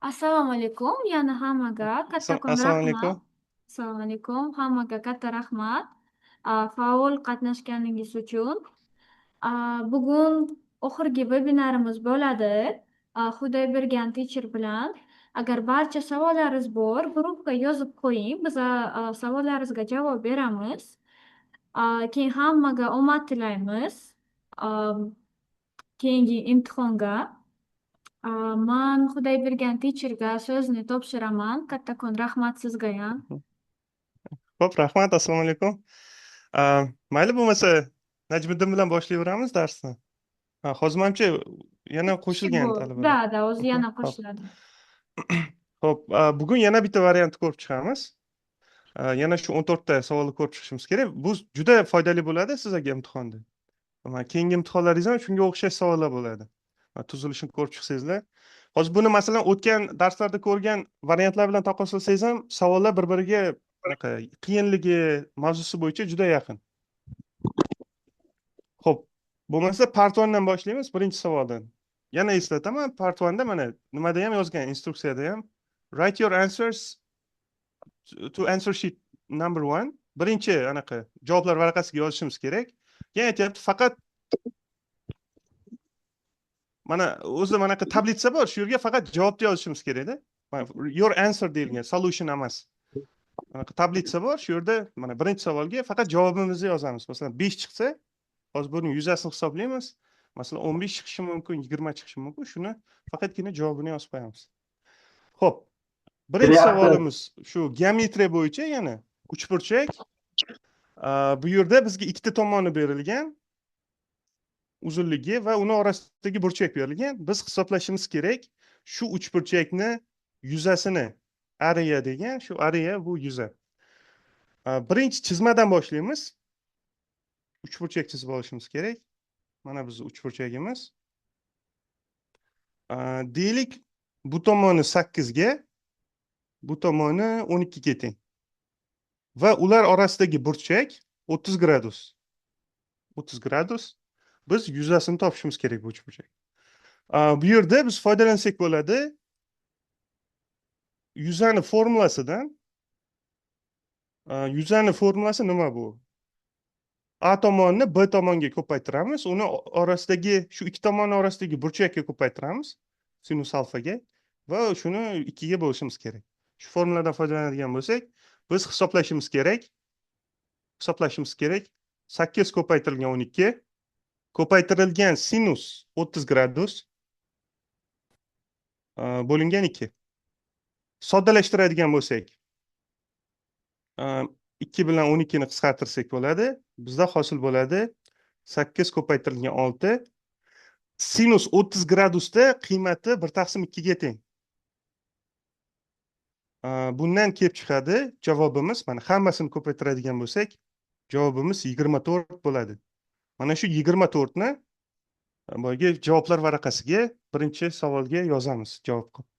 Assalomu alaykum. Yana hammaga kattakon Assalomu rahmat. alaykum. Assalomu alaykum. Hammaga katta rahmat. Faol qatnashganingiz uchun. Bugun oxirgi vebinarimiz bo'ladi. Xudoybergan teacher bilan. Agar barcha savollaringiz bor, guruhga yozib qo'ying. Biz savollaringizga javob beramiz. Keyin hammaga omad tilaymiz. Keyingi imtihonga. Man Xudoybergan teacherga so'zni topshiraman. Kattakon rahmat sizga ham. Xo'p, rahmat. Assalomu alaykum. Mayli bo'lmasa, Najmiddin bilan boshlayveramiz darsni. Hozir manimcha yana Ikki kishi qo'shilgan bor. talabalar. Da, o'zi yana Xo'p. qo'shiladi. Xo'p, bugun yana bitta variantni ko'rib chiqamiz. Yana shu 14 ta savolni ko'rib chiqishimiz kerak. Bu juda foydali bo'ladi sizlarga imtihonda. Keyingi imtihonlaringiz ham shunga o'xshash savollar bo'ladi. Tuzilishini ko'rib chiqsangizlar. Hozir buni masalan o'tgan darslarda ko'rgan variantlar bilan taqqoslasangiz ham savollar bir-biriga anaqa qiyinligi, mavzusi bo'yicha juda yaqin. Xo'p, bo'lmasa part 1 dan boshlaymiz, birinchi savoldan. Yana eslataman, part 1 da mana nimada ham yozgan, instruksiyada ham write your answers to answer sheet number 1. Birinchi anaqa javoblar varaqasiga yozishimiz kerak. Keyin aytyapti, faqat mana o'zi manaqa tablitsa bor, shu yerga faqat javobni yozishimiz kerakda. Your answer deyilgan, solution emas. Manaqa tablitsa bor, shu yerda mana birinchi savolga faqat javobimizni yozamiz. Masalan, 5 chiqsa, hozir buning yuzasini hisoblaymiz. Masalan, 15 chiqishi mumkin, 20 chiqishi mumkin. Shuni faqatgina javobini yozib qo'yamiz. Xo'p. Birinchi savolimiz shu geometriya bo'yicha yana uchburchak. Bu yerda bizga ikkita tomoni berilgan. Uzunligi va uni orasidagi burchak berilgan. Biz hisoblashimiz kerak shu uchburchakni yuzasini. Area degan, shu area bu yuza. Birinchi chizmadan boshlaymiz. Uchburchak chizib olishimiz kerak. Mana bizning uchburchagimiz. Deylik, bu tomoni 8 ga, bu tomoni 12 ga teng. Va ular orasidagi burchak 30 gradus. 30 gradus. Biz yuzasini topishimiz kerak bu uchburchak. Bu yerda biz foydalansak bo'ladi yuzani formulasidan. Yuzani formulasi nima bu? A tomonni B tomonga ko'paytiramiz, uni orasidagi shu ikki tomon orasidagi burchakka ko'paytiramiz, sinus alfaga va shuni 2 ga bo'lishimiz kerak. Shu formuladan foydalanadigan bo'lsak, biz hisoblashimiz kerak. 8 ko'paytirilgan 12 ko'paytirilgan sinus 30 gradus bo'lingan 2. Soddalashtiradigan bo'lsak, 2 bilan 12 ni qisqartirsak bo'ladi. Bizda hosil bo'ladi 8 ko'paytirilgan 6. Sinus 30 gradusda qiymati 1/2 ga teng. Bundan kelib chiqadi javobimiz, mana hammasini ko'paytiradigan bo'lsak, javobimiz 24 bo'ladi. Mana shu 24 ni boyagi javoblar varaqasiga birinchi savolga yozamiz javob qilib.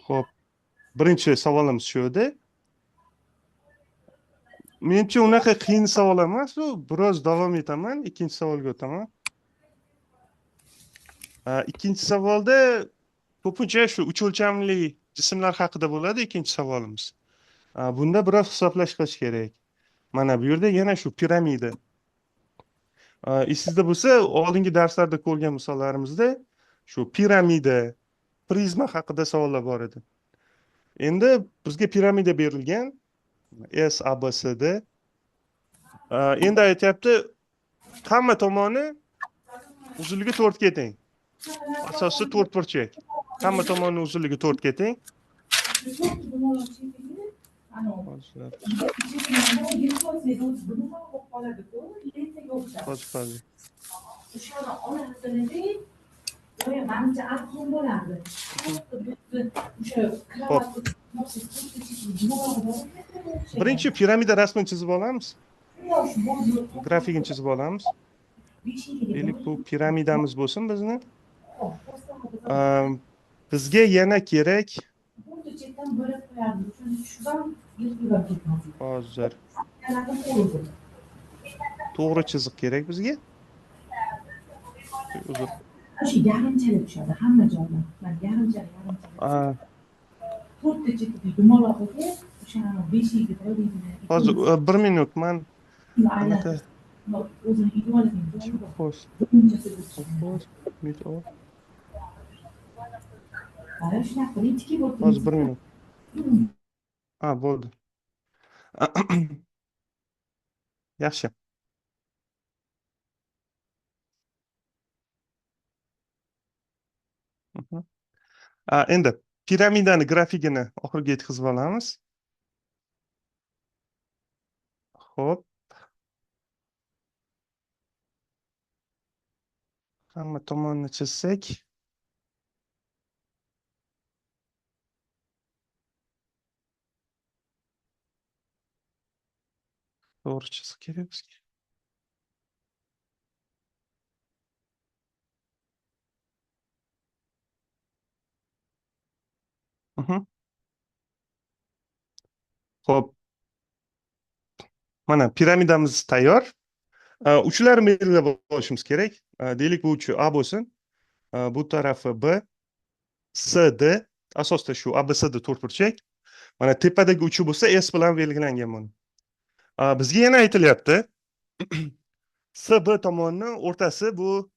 Xo'p, birinchi savolimiz shu edi. Menimcha unaqa qiyin savol emas, u biroz davom etaman, ikkinchi savolga o'taman. Ikkinchi savolda ko'pincha shu uch o'lchamli jismlar haqida bo'ladi ikkinchi savolimiz. Bunda biroz hisoblash qilish kerak. Mana bu yerda yana shu piramida. Esingizda bo'lsa, oldingi darslarda ko'rgan misollarimizda shu piramida, prizma haqida savollar bor edi. Endi bizga piramida berilgan S, A, B, C, D. Endi aytyapti, hamma tomoni uzunligi 4 ga teng. Asosida 4 burchak. Hamma tomoni uzunligi 4 ga teng. Birinchi piramida rasmini chizib olamiz. Grafikini chizib olamiz. Deylik, bu piramidamiz bo'lsin bizni. Bizga yana kerak hozir to'g'ri chiziq kerak bizga. uzun. Shu yarimchalik tushadi hamma joydan. Mana yarimchalik. Aa, To'rtta chetida dumaloqga o'sha beshigida deydi. hozir 1 minut man anaqa Aylantirib. O'zini igualini joyi bor. pause Bunchasi bo'lsin. pause mute off. Mana shunaqa qilib tikib Hozir o'tiribsiz. 1 minut. Bo'ldi. Yaxshi. Mhm. Endi piramidani grafigini oxiriga yetkazib olamiz. Xo'p, hamma tomonni chizsak. To'g'ri chiziq kerak bizga. Mhm. Xo'p, mana piramidamiz tayyor. Uchlarni belgilab olishimiz kerak. Deylik bu uchi A bo'lsin. Bu tarafi B, C, D. Asosda shu ABCD to'rtburchak. Mana tepadagi uchi bo'lsa S bilan belgilangan buni. Bizga yana aytilyapti. CB tomonining o'rtasi bu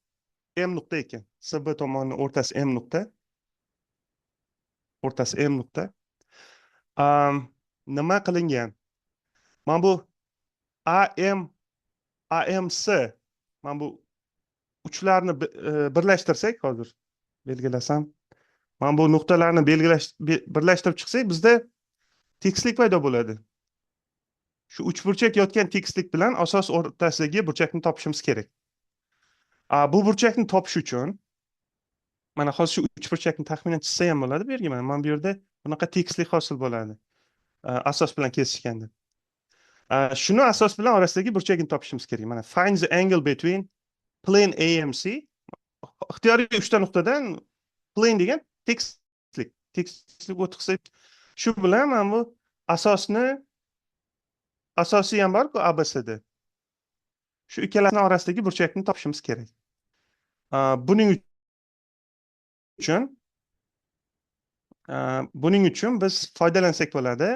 M nuqta ekan. CB tomonining o'rtasi M nuqta. O'rtasi M nuqta. Nima qilingan? Mana bu AMC. Mana bu uchlarni birlashtirsak hozir belgilasam. Mana bu nuqtalarni birlashtirib chiqsak bizda tekislik paydo bo'ladi. Shu uchburchak yotgan tekislik bilan asos o'rtasidagi burchakni topishimiz kerak. Bu burchakni topish uchun mana hozir shu uchburchakni taxminan chizsa ham bo'ladi bu yerga. Mana bu yerda bunaqa tekislik hosil bo'ladi. Asos bilan kesishganda. Shuni asos bilan orasidagi burchakni topishimiz kerak. Mana find the angle between plane AMC. Ixtiyoriy uchta nuqtadan plane degan tekislik o'tqizsak, shu bilan mana bu asosiy ham bor-ku ABCD. Shu ikkalasining orasidagi burchakni topishimiz kerak. Buning uchun biz foydalansak bo'ladi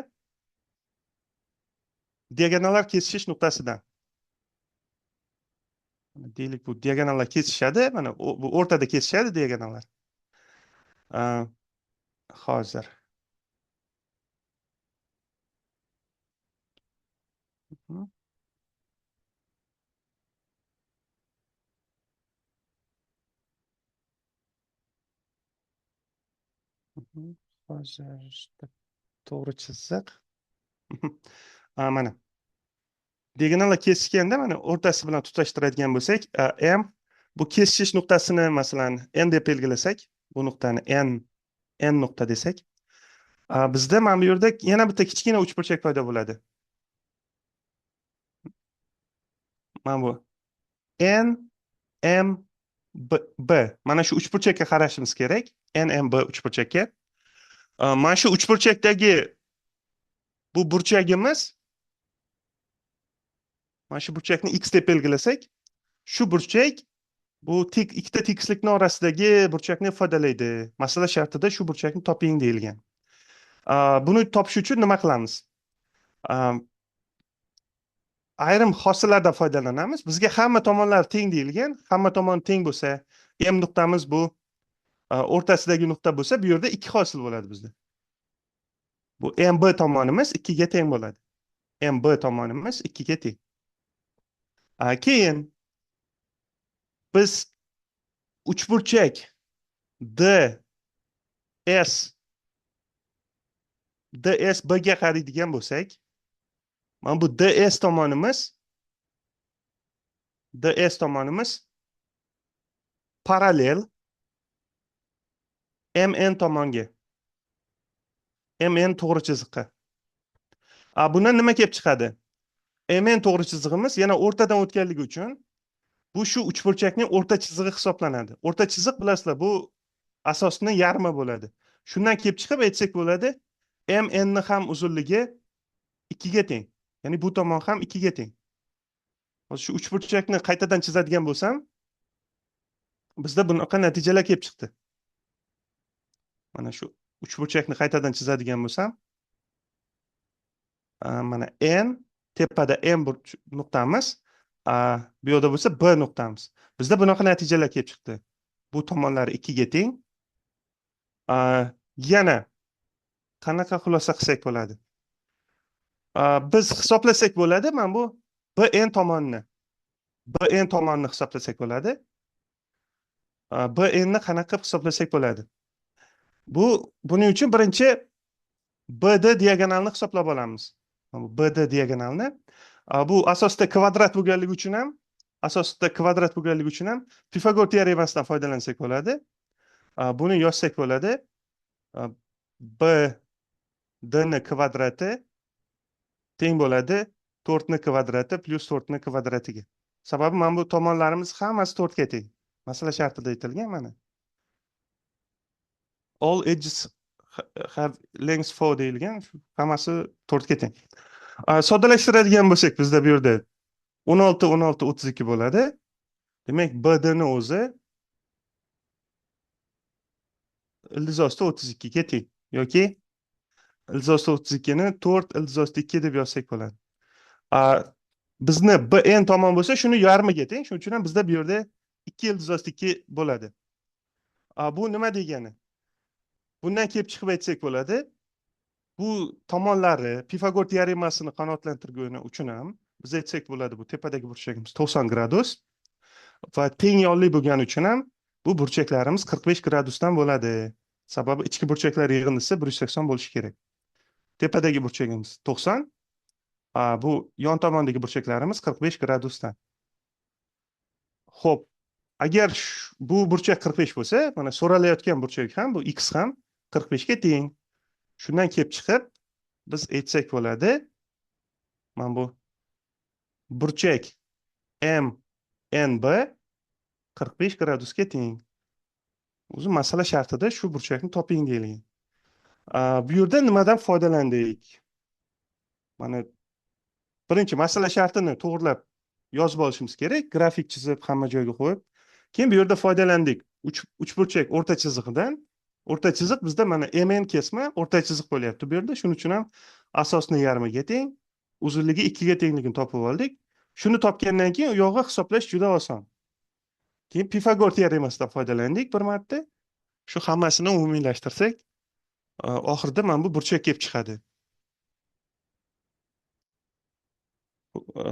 diagonallar kesishish nuqtasidan. Deylik bu diagonallar kesishadi, mana bu o'rtada kesishadi diagonallar. Hozir hozir to'g'ri chiziq. Mana diagonallar kesishganda mana o'rtasi bilan tutashtiradigan bo'lsak, M bu kesishish nuqtasini masalan N deb belgilasak, bu nuqtani N nuqta desak, bizda mana bu yerda yana bitta kichkina uchburchak paydo bo'ladi. Mana bu N M B. Mana shu uchburchakka qarashimiz kerak. N M B uchburchakka. Mana shu uchburchakdagi bu burchagimiz, mana shu burchakni X deb belgilasak, shu burchak bu ikkita tekislikning orasidagi burchakni ifodalaydi. Masala shartida shu burchakni toping deyilgan. Buni topish uchun nima qilamiz? Ayrim hosillardan foydalanamiz. Bizga hamma tomonlar teng deyilgan. Hamma tomon teng bo'lsa, M nuqtamiz bu o'rtasidagi nuqta bo'lsa, bu yerda ikki hosil bo'ladi bizda. Bu MB tomonimiz 2 ga teng bo'ladi. MB tomonimiz 2 ga teng. Keyin biz uchburchak DS B ga qaraydigan bo'lsak, mana bu DS tomonimiz parallel MN tomonga. MN to'g'ri chiziqqa. Bundan nima kelib chiqadi? MN to'g'ri chizig'imiz yana o'rtadan o'tganligi uchun bu shu uchburchakning o'rta chizig'i hisoblanadi. O'rta chiziq bilasizlar, bu asosning yarmi bo'ladi. Shundan kelib chiqib aytsak bo'ladi, MN ni ham uzunligi 2 ga teng. Ya'ni bu tomon ham 2 ga teng. Hozir shu uchburchakni qaytadan chizadigan bo'lsam, bizda bunaqa natijalar kelib chiqdi. Mana shu uchburchakni qaytadan chizadigan bo'lsam, mana n tepada n nuqtamiz, bu yoqda bo'lsa b nuqtamiz. Bizda bunaqa natijalar kelib chiqdi. Bu tomonlari 2 ga teng. Yana qanaqa xulosa qilsak bo'ladi? Biz hisoblasak bo'ladi. Mana bu bn tomonni hisoblasak bo'ladi. bn ni qanaqa hisoblasak bo'ladi? Buning uchun birinchi BD diagonalni hisoblab olamiz. BD diagonalni. Bu asosda kvadrat bo'lganligi uchun ham Pifagor teoremasidan foydalansak bo'ladi. Buni yozsak bo'ladi. BD ni kvadrati teng bo'ladi 4 ni kvadrati plus 4 ni kvadratiga. Sababi mana bu tomonlarimiz hammasi 4 ga teng. Masala shartida aytilgan mana. All edges have length 4 deyilgan, hammasi 4 ga teng. Soddalashtiradigan bo'lsak, bizda bu yerda 16 32 bo'ladi. Demak, BD ni o'zi ildiz osti 32 ga teng yoki ildiz osti 32 ni 4 ildiz osti 2 deb yozsak bo'ladi. Bizni BN tomon bo'lsa, shuni yarmiga teng. Shuning uchun ham bizda bu yerda 2 ildiz osti 2 bo'ladi. Bu nima degani? Bundan kelib chiqib aytsak bo'ladi. Bu tomonlari Pifagor teoremasini qanoatlantirgani uchun ham biz aytsak bo'ladi, bu tepadagi burchagimiz 90 gradus va teng yonli bo'lgani uchun ham bu burchaklarimiz 45 gradusdan bo'ladi. Sababi ichki burchaklar yig'indisi 180 bo'lishi kerak. Tepadagi burchagimiz 90, bu yon tomondagi burchaklarimiz 45 gradusdan. Xo'p, agar bu burchak 45 bo'lsa, mana so'ralayotgan burchak ham, bu x ham 45 ga teng. Shundan kelib chiqib, biz aytsak bo'ladi, mana bu burchak MNB 45 gradusga teng. O'zi masala shartida shu burchakni toping deyilgan. Bu yerda nimadan foydalandik? Mana birinchi masala shartini to'g'rilab yozib olishimiz kerak, grafik chizib hamma joyga qo'yib. Keyin bu yerda foydalandik uchburchak o'rta chiziqdan. O'rta chiziq bizda mana MN kesma o'rta chiziq bo'lyapti bu yerda. Shuning uchun ham asosni yarmiga teng, uzunligi 2 ga tengligini topib oldik. Shuni topgandan keyin u yog'i hisoblash juda oson. Keyin Pifagor teoremasidan foydalandik bir marta. Shu hammasini umumiylashtirsak, oxirida mana bu burchak kelib chiqadi.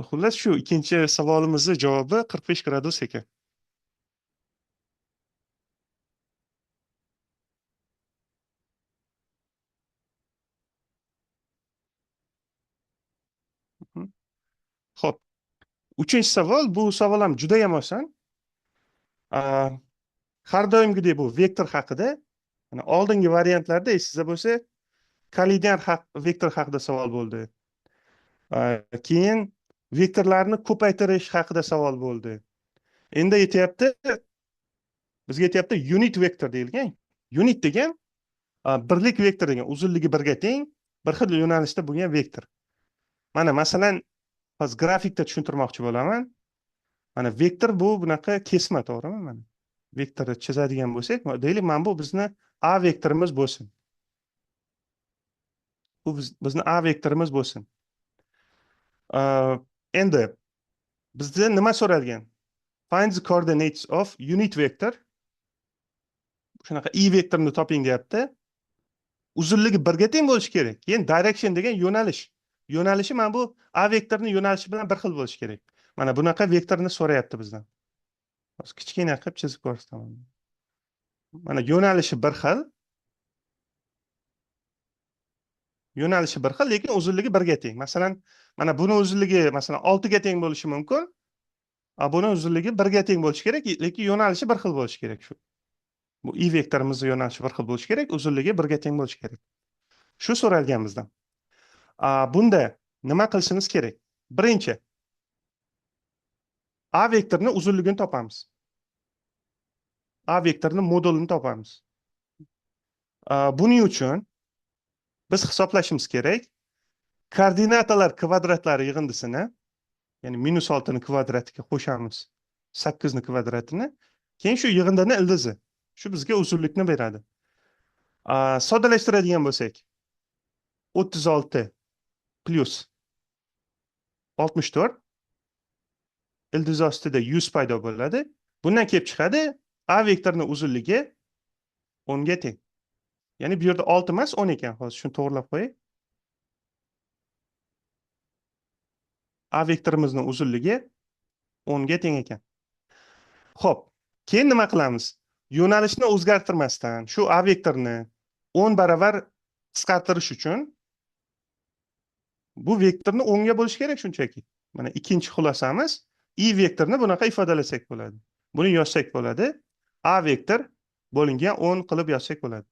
Xullas shu ikkinchi savolimizning javobi 45 gradus ekan. Xo'p. Uchinchi savol, bu savol ham juda ham oson. Har doimgidek bu vektor haqida. Mana oldingi variantlarda esingizda bo'lsa, kollinear vektor haqida savol bo'ldi. Keyin vektorlarni ko'paytirish haqida savol bo'ldi. Endi bizga aytyapti unit vektor deyilgan. Unit degan birlik vektor degan, uzunligi 1 ga teng, bir xil yo'nalishda bo'lgan vektor. Mana masalan, hozir grafikda tushuntirmoqchi bo'laman. Mana vektor bu bunaqa kesma, to'g'rimi? Mana vektorni chizadigan bo'lsak, deylik, mana bu bizni A vektorimiz bo'lsin. Bu bizni A vektorimiz bo'lsin. Endi bizda nima so'ralgan? Find the coordinates of unit vector. Shunaqa I vektorini toping deyapti. Uzunligi 1 ga teng bo'lishi kerak. Keyin direction degan yo'nalish. Yo'nalishi mana bu A vektorining yo'nalishi bilan bir xil bo'lishi kerak. Mana bunaqa vektorni so'rayapti bizdan. Hozir kichkina qilib chizib ko'rsataman. Mana yo'nalishi bir xil. Yo'nalishi bir xil, lekin uzunligi 1 ga teng. Masalan, mana buni uzunligi masalan 6 ga teng bo'lishi mumkin. Buni uzunligi 1 ga teng bo'lishi kerak, lekin yo'nalishi bir xil bo'lishi kerak shu. Bu I vektorimizning yo'nalishi bir xil bo'lishi kerak, uzunligi 1 ga teng bo'lishi kerak. Shu so'ralgan bizdan. Bunda nima qilishimiz kerak? Birinchi, A vektorining uzunligini topamiz. A vektorining modulini topamiz. Buning uchun biz hisoblashimiz kerak. Koordinatalar kvadratlari yig'indisini, ya'ni -6 ni kvadratiga qo'shamiz 8 ni kvadratini. Keyin shu yig'indini ildizi. Shu bizga uzunlikni beradi. Soddalashtiradigan bo'lsak, 36 plyus 64 ildizi ostida 100 paydo bo'ladi. Bundan kelib chiqadi, A vektorining uzunligi 10 ga teng. Ya'ni bu yerda 6 emas, 10 ekan. Hozir shuni to'g'rilab qo'yay. A vektorimizning uzunligi 10 ga teng ekan. Xo'p, keyin nima qilamiz? Yo'nalishni o'zgartirmasdan shu A vektorini 10 baravar qisqartirish uchun bu vektorni 10 ga bo'lish kerak shunchaki. Mana ikkinchi xulosamiz I vektorini bunaqa ifodalasak bo'ladi. Buni yozsak bo'ladi. A vektor bo'lingan 10 qilib yozsak bo'ladi.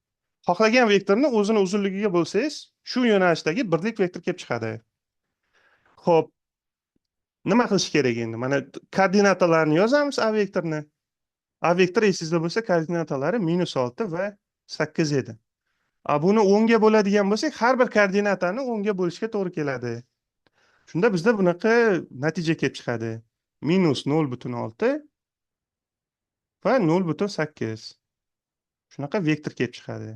Xohlagan vektorni o'zini uzunligiga bo'lsangiz, shu yo'nalishdagi birlik vektor kelib chiqadi. Xo'p, nima qilish kerak endi? Mana koordinatalarni yozamiz A vektorini. A vektor esingizda bo'lsa, koordinatalari -6 va 8 edi. Buni 10 ga bo'ladigan bo'lsak, har bir koordinatani 10 ga bo'lishga to'g'ri keladi. Shunda bizda bunaqa natija kelib chiqadi. -0,6 va 0,8. Shunaqa vektor kelib chiqadi.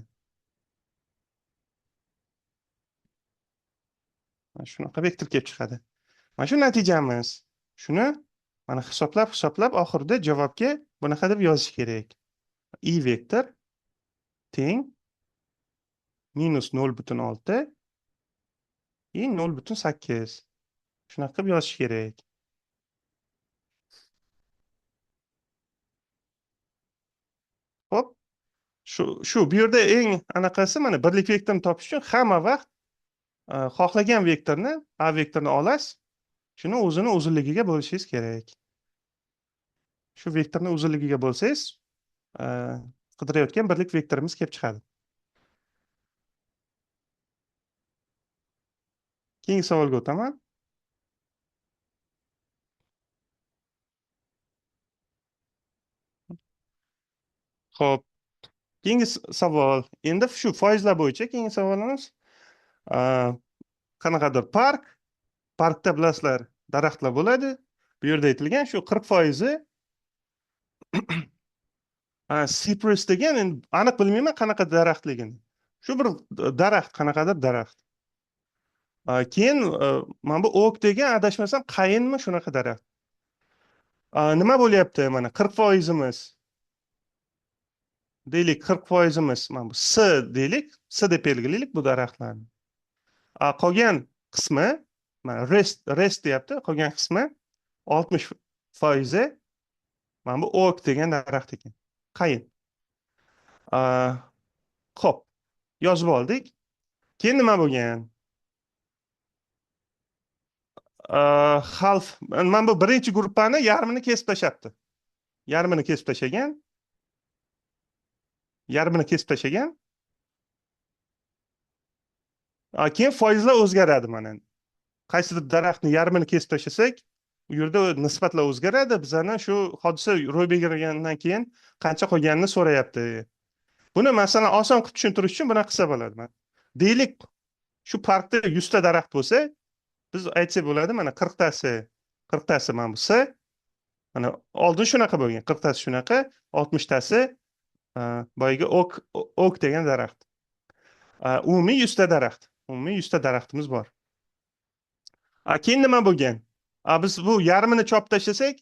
Mana shunaqa vektor kelib chiqadi. Mana shu natijamiz. Shuni mana hisoblab oxirida javobga bunaqa deb yozish kerak. I vektor teng -0,6 i 0,8. Shunaqa qilib yozish kerak. Hop, shu bu yerda eng anaqasi mana birlik vektorini topish uchun hamma vaqt xohlagan vektorni, A vektorini olasiz, shuni o'zini uzunligiga bo'lishingiz kerak. Shu vektorni uzunligiga bo'lsangiz, qidirayotgan birlik vektorimiz kelib chiqadi. Keyingi savolga o'taman. Xo'p, keyingi savol. Endi shu foizlar bo'yicha keyingi savolimiz. Qanaqadir parkda bilasizlar, daraxtlar bo'ladi. Bu yerda aytilgan shu 40% cypress degan, endi aniq bilmayman qanaqa daraxtligini. Shu bir daraxt, qanaqadir daraxt. Keyin mana bu oak degan, adashmasam qayinmi, shunaqa daraxt. Nima bo'lyapti? Mana 40%imiz. Deylik 40%imiz mana bu S deylik, S deb belgilaylik bu daraxtlarni. Qolgan qismi, mana rest deyapti, qolgan qismi 60% mana bu oak degan daraxt ekan. Qayin. Xo'p, yozib oldik. Keyin nima bo'lgan? Half, mana bu birinchi gruppani yarmini kesib tashlabdi. Yarmini kesib tashlagan. Keyin foizlar o'zgaradi mana. Qaysidir daraxtni yarmini kesib tashlasak, u yerda nisbatlar o'zgaradi. Bizani shu hodisa ro'y bergandan keyin qancha qolganini so'rayapti. Buni masalan oson qilib tushuntirish uchun buni qilsa bo'ladi. Deylik, shu parkda 100 ta daraxt bo'lsa, biz aytsak bo'ladi, mana 40 tasi mana bu S. Mana oldin shunaqa bo'lgan, 40 tasi shunaqa, 60 tasi boyagi oak degan daraxt. Umumiy 100 ta daraxt. Umumiy 100 ta daraxtimiz bor. Keyin nima bo'lgan? Biz bu yarmini chopib tashlasak,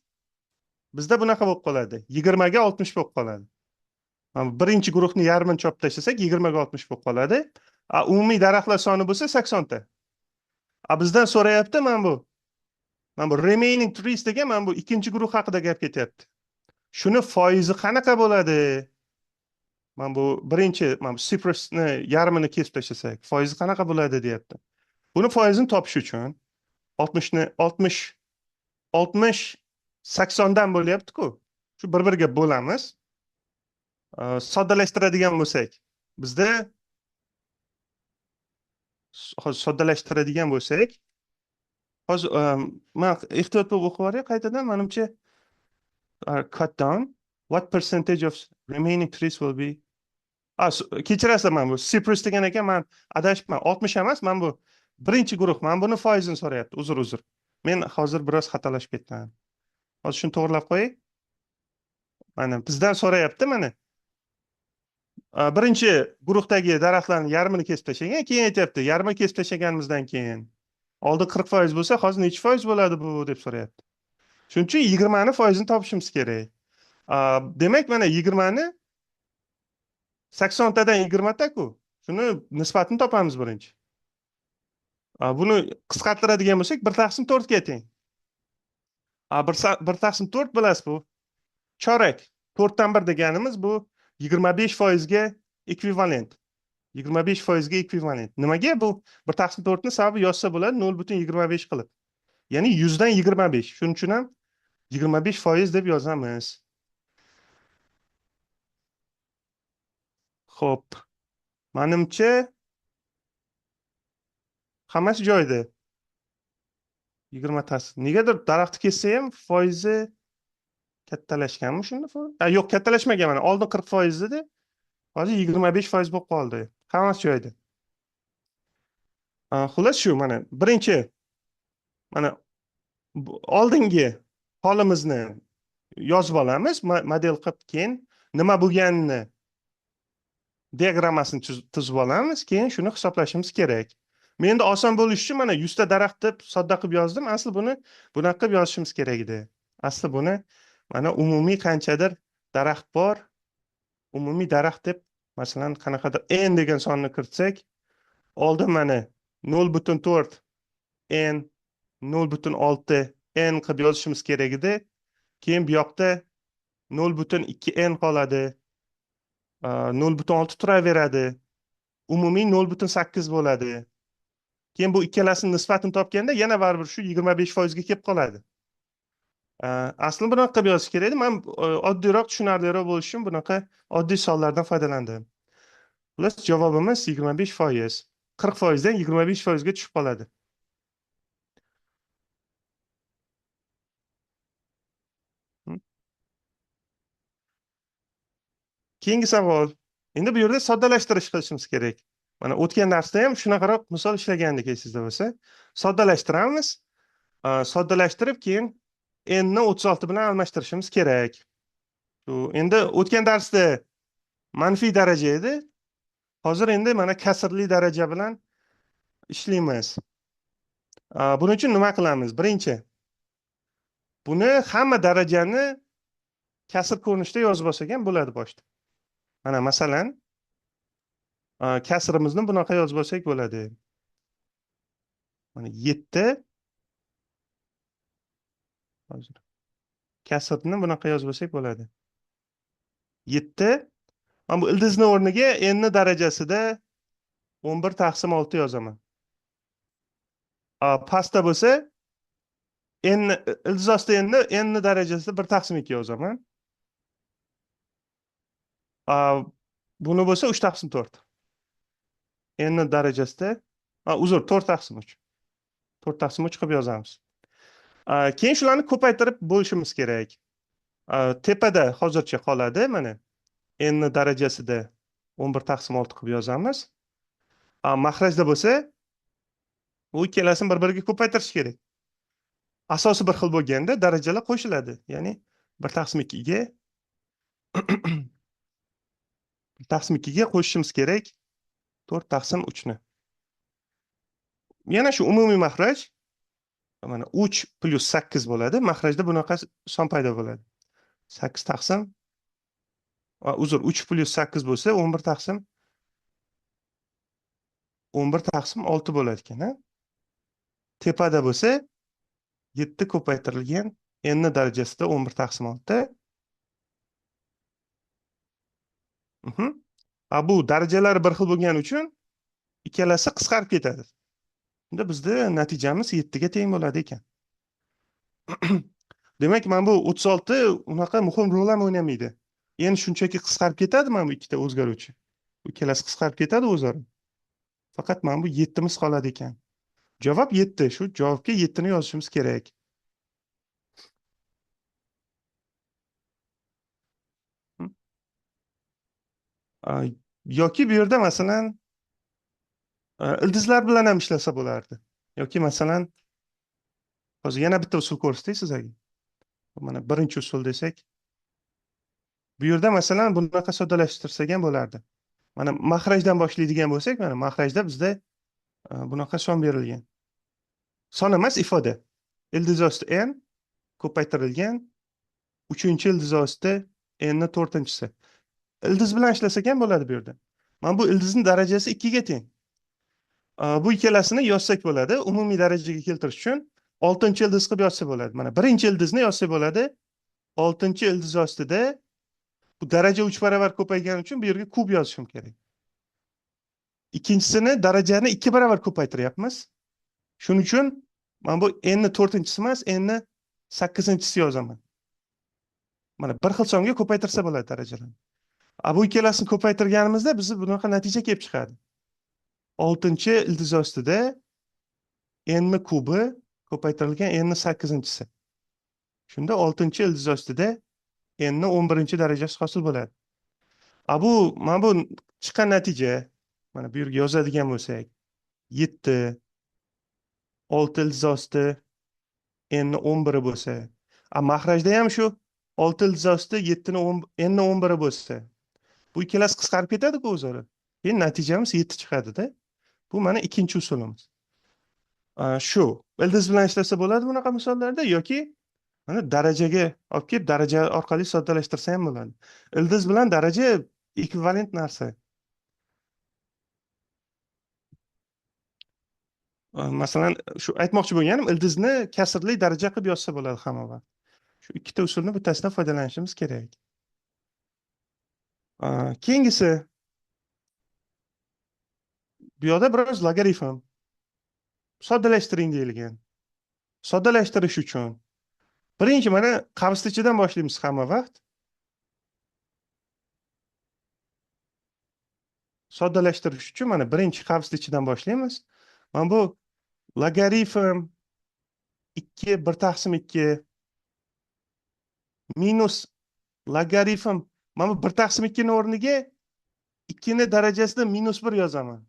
bizda bunaqa bo'lib qoladi. 20 ga 60 bo'lib qoladi. Birinchi guruhni yarmini chopib tashlasak, 20 ga 60 bo'lib qoladi. Umumiy daraxtlar soni bo'lsa 80 ta. Bizdan so'rayapti mana bu remaining trees degan, mana bu ikkinchi guruh haqida gap ketyapti. Shuni foizi qanaqa bo'ladi? Mana bu birinchi, mana bu cypressni yarmini kesib tashlasak, foizi qanaqa bo'ladi deyapti. Buni foizini topish uchun 60 80 dan bo'lyapti-ku. Shu bir-biriga bo'lamiz. Soddalashtiradigan bo'lsak, bizda hozir men ehtiyot bo'lib o'qib o'ray qaytadan, menimcha cut down what percentage of remaining trees will be. Kechirasizlar, men bu cypress degan ekan, men adashibman. 60 emas, men bu birinchi guruh, men buni foizini so'rayapti. Uzr. Men hozir biroz xatolashib ketdim. Hozir shuni to'g'rilab qo'yay. Mana bizdan so'rayapti mana. Birinchi guruhdagi daraxtlarning yarmini kesib tashlagan, keyin aytyapti, yarmini kesib tashlaganimizdan keyin oldin 40% bo'lsa, hozir necha foiz bo'ladi bu deb so'rayapti. Shuning uchun 20 foizini topishimiz kerak. Demak, mana 20ni 80 tadan 20 taku. Shuni nisbatini topamiz birinchi. Buni qisqartiradigan bo'lsak, 1/4 ga teng. 1/4 bilasiz bu chorak. 4dan 1 deganimiz bu 25% ga ekvivalent. 25% ga ekvivalent. Nimaga bu 1/4 ni sababi yozsa bo'ladi 0,25 qilib. Ya'ni 100 dan 25. Shuning uchun ham 25% deb yozamiz. Xo'p. Menimcha hammasi joyida. 20tasi. Negadir daraxtni kessa ham foizi kattalashganmi shunda? Yo'q, kattalashmagan mana. Oldin 40% edi. Hozir 25% bo'lib qoldi. Hammasi joyida. Xullas shu mana birinchi mana oldingi holimizni yozib olamiz, model qilib, keyin nima bo'lganini diagrammasini tuzib olamiz, keyin shuni hisoblashimiz kerak. Men endi oson bo'lish uchun mana 100 ta daraxt deb sodda qilib yozdim. Asli buni bunaqa qilib yozishimiz kerak edi. Asli buni mana umumiy qanchadir daraxt bor, umumiy daraxt deb masalan qanaqadir n degan sonni kiritsak, oldin mana 0,4 n 0,6 n qilib yozishimiz kerak edi. Keyin bu yoqda 0,2 n qoladi. 0,6 turaveradi. Umumiy 0,8 bo'ladi. Keyin bu ikkalasining nisbatini topganda yana baribir shu 25% ga kelib qoladi. Aslida bunaqa qilib yozish kerak edi. Men oddiyroq, tushunarliroq bo'lish uchun bunaqa oddiy sonlardan foydalandim. Xullas javobimiz 25%. 40% dan 25% ga tushib qoladi. Keyingi savol. Endi bu yerda soddalashtirish qilishimiz kerak. Mana o'tgan darsda ham shunaqaroq misol ishlagandik, esingizda bo'lsa. Soddalashtiramiz. Soddalashtirib keyin n ni 36 bilan almashtirishimiz kerak. Endi o'tgan darsda manfiy daraja edi. Hozir endi mana kasrli daraja bilan ishlaymiz. Buning uchun nima qilamiz? Birinchi buni hamma darajani kasr ko'rinishda yozib olsak ham bo'ladi boshda. Mana masalan kasrimizni bunaqa yozib olsak bo'ladi. Mana 7 hozir kasrni bunaqa yozib olsak bo'ladi. 7 mana bu ildizni o'rniga n ni darajasida 11/6 yozaman. Pastda bo'lsa n ildiz ostida n ni darajasida 1/2 yozaman. Buni bo'lsa 3/4. N ni darajasida uzr 4/3. 4/3 qilib yozamiz. Keyin shularni ko'paytirib bo'lishimiz kerak. Tepada hozircha qoladi mana n ni darajasida 11/6 qilib yozamiz. Mahrajda bo'lsa u ikkalasini bir-biriga ko'paytirish kerak. Asosi bir xil bo'lganda darajalar qo'shiladi. Ya'ni 1/2 ga 1/2 ga qo'shishimiz kerak 4/3 ni. Yana shu umumiy mahraj mana 3 + 8 bo'ladi. Mahrajda bunaqa son paydo bo'ladi. 8 taqsim uzr 3 + 8 bo'lsa 11/6 bo'lar ekan, ha? Tepada bo'lsa 7 ko'paytirilgan n ni darajasida 11/6. Bu darajalar bir xil bo'lgani uchun ikkalasi qisqarib ketadi. Unda bizda natijamiz 7 ga teng bo'ladi ekan. Demak, mana bu 36 unaqa muhim rol ham o'ynamaydi. Endi shunchaki qisqarib ketadi mana bu ikkita o'zgaruvchi. Ikkalasi qisqarib ketadi o'zaro. Faqat mana bu 7 miz qoladi ekan. Javob 7. Shu javobga 7 ni yozishimiz kerak. Yoki bu yerda masalan ildizlar bilan ham ishlasa bo'lardi. Yoki masalan hozir yana bitta usul ko'rsatay sizlarga. Mana birinchi usul desak, Bu yerda masalan bunaqa soddalashtirsak ham bo'lardi. Mana mahrajdan boshlaydigan bo'lsak, mana mahrajda bizda bunaqa son berilgan. Son emas, ifoda. Ildiz osti n ko'paytirilgan 3-ildiz osti n ni 4-si. Ildiz bilan ishlasak ham bo'ladi bu yerda. Mana bu ildizni darajasi 2 ga teng. Bu ikkalasini yozsak bo'ladi. Umumiy darajaga keltirish uchun 6-ildiz qilib yozsa bo'ladi. Mana 1-ildizni yozsa bo'ladi. 6-ildiz ostida bu daraja 3 barobar ko'paygani uchun bu yerga kub yozishim kerak. Ikkinchisini darajani 2 barobar ko'paytiryapmiz. Shuning uchun mana bu n ni 4-si emas, n ni 8-si yozaman. Mana bir xil songa ko'paytirsa bo'ladi darajalarni. Bu ikkalasini ko'paytirganimizda biz bunaqa natija kelib chiqadi. 6-ildiz ostida n ni kubi ko'paytirilgan n ni 8-si. Shunda 6-ildiz ostida n ni 11-darajasi hosil bo'ladi. Mana bu chiqqan natija, mana bu yerga yozadigan bo'lsak, 7 6-ildiz osti n ni 11 bo'lsa, mahrajda ham shu 6-ildiz osti 7 ni n ni 11 bo'lsa, bu ikkalasi qisqarib ketadi-ku o'zaro. Keyin natijamiz 7 chiqadi-da. Bu mana ikkinchi usulimiz. Shu ildiz bilan ishlasa bo'ladi bunaqa misollarda yoki mana darajaga olib kelib daraja orqali soddalashtirsa ham bo'ladi. Ildiz bilan daraja ekvivalent narsa. Masalan, shu aytmoqchi bo'lganim, ildizni kasrli daraja qilib yozsa bo'ladi hamma vaqt. Shu ikkita usulni bittasidan foydalanishimiz kerak. Keyingisi bu yoqda biroz logaritm soddalashtiring deyilgan. Soddalashtirish uchun birinchi mana qavslichidan boshlaymiz hamma vaqt. Soddalashtirish uchun mana birinchi qavslichidan boshlaymiz. Mana bu logaritm 2 1/2 minus logaritm. Mana bu 1/2 ni o'rniga 2 ni darajasida -1 yozaman.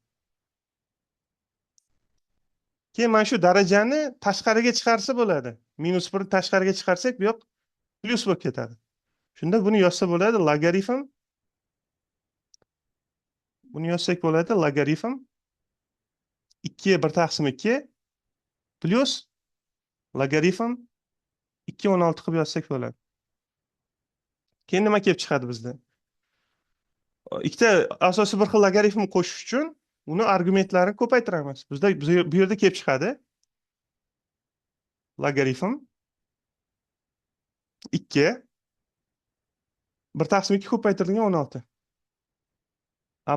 Keyin mana shu darajani tashqariga chiqarsa bo'ladi. -1 ni tashqariga chiqarsak, bu yoq plyus bo'lib ketadi. Shunda buni yozsa bo'ladi logaritm. Buni yozsak bo'ladi logaritm 2 1/2 plyus logaritm 2/16 qilib yozsak bo'ladi. Keyin nima kelib chiqadi bizda? Ikkita asosiy bir xil logaritm qo'shish uchun uni argumentlarini ko'paytiramiz. Bizda bu yerda kelib chiqadi. Logaritm 2 1/2 ko'paytirilgan 16.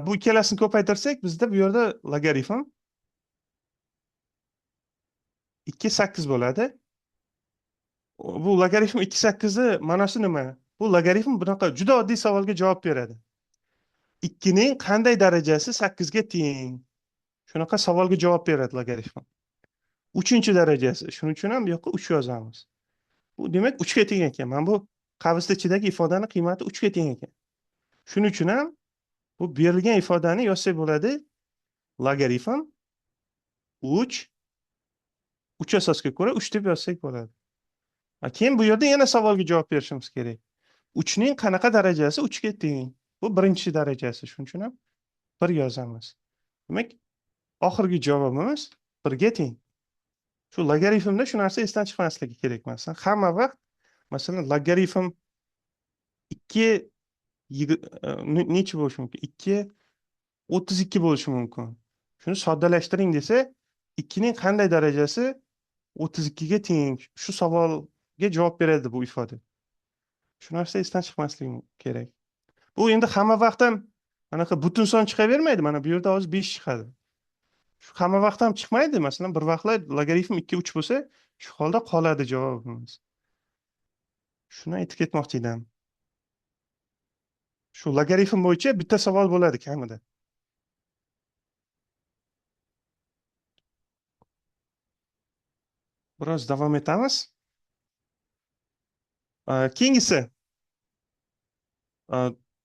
Bu ikkalasini ko'paytirsak, bizda bu yerda logaritm 2 8 bo'ladi. Bu logaritm 2 8 ni ma'nosi nima? Bu logaritm bunaqa juda oddiy savolga javob beradi. 2 ning qanday darajasi 8 ga teng? Shunaqa savolga javob beradi logaritm. 3-darajasi. Shuning uchun ham bu yoqqa 3 yozamiz. Bu demak 3 ga teng ekan. Mana bu qavsda ichidagi ifodaning qiymati 3 ga teng ekan. Shuning uchun ham bu berilgan ifodani yozsak bo'ladi. Logaritm 3 asosga ko'ra 3 deb yozsak bo'ladi. Keyin bu yerda yana savolga javob berishimiz kerak. 3 ning qanaqa darajasi 3 ga teng? Bu birinchi darajasi. Shuning uchun ham 1 yozamiz. Demak, oxirgi javobimiz 1 ga teng. Shu logaritmda shu narsa esdan chiqmasligi kerak masalan. Hamma vaqt masalan logaritm 2 necha bo'lishi mumkin? 2 32 bo'lishi mumkin. Shuni soddalashtiring desa, 2 ning qanday darajasi 32 ga teng? Shu savolga javob beradi bu ifoda. Shu narsa esdan chiqmasligi kerak. Bu endi hamma vaqt ham anaqa butun son chiqavermaydi. Mana bu yerda hozir 5 chiqadi. Shu hamma vaqt ham chiqmaydi. Masalan, bir vaqtlar logaritm 2 3 bo'lsa, shu holda qoladi javobimiz. Shuni aytib ketmoqchi edim. Shu logaritm bo'yicha bitta savol bo'ladi kamida. Biroz davom etamiz. Keyingisi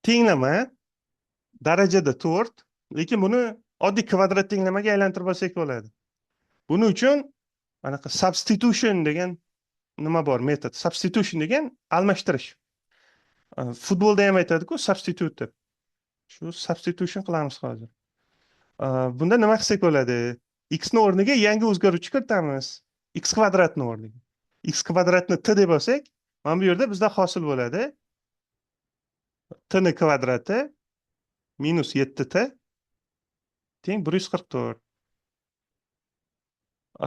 tenglama darajada 4, lekin buni oddiy kvadrat tenglamaga aylantirib olsak bo'ladi. Buning uchun anaqa substitution degan nima bor, metod. Substitution degan almashtirish. Futbolda ham aytadi-ku, substitute deb. Shu substitution qilamiz hozir. Bunda nima qilsak bo'ladi? X ni o'rniga yangi o'zgaruvchi kiritamiz. X kvadratni o'rniga. X kvadratni t deb olsak, mana bu yerda bizda hosil bo'ladi. T ni kvadrati minus 7t teng 144.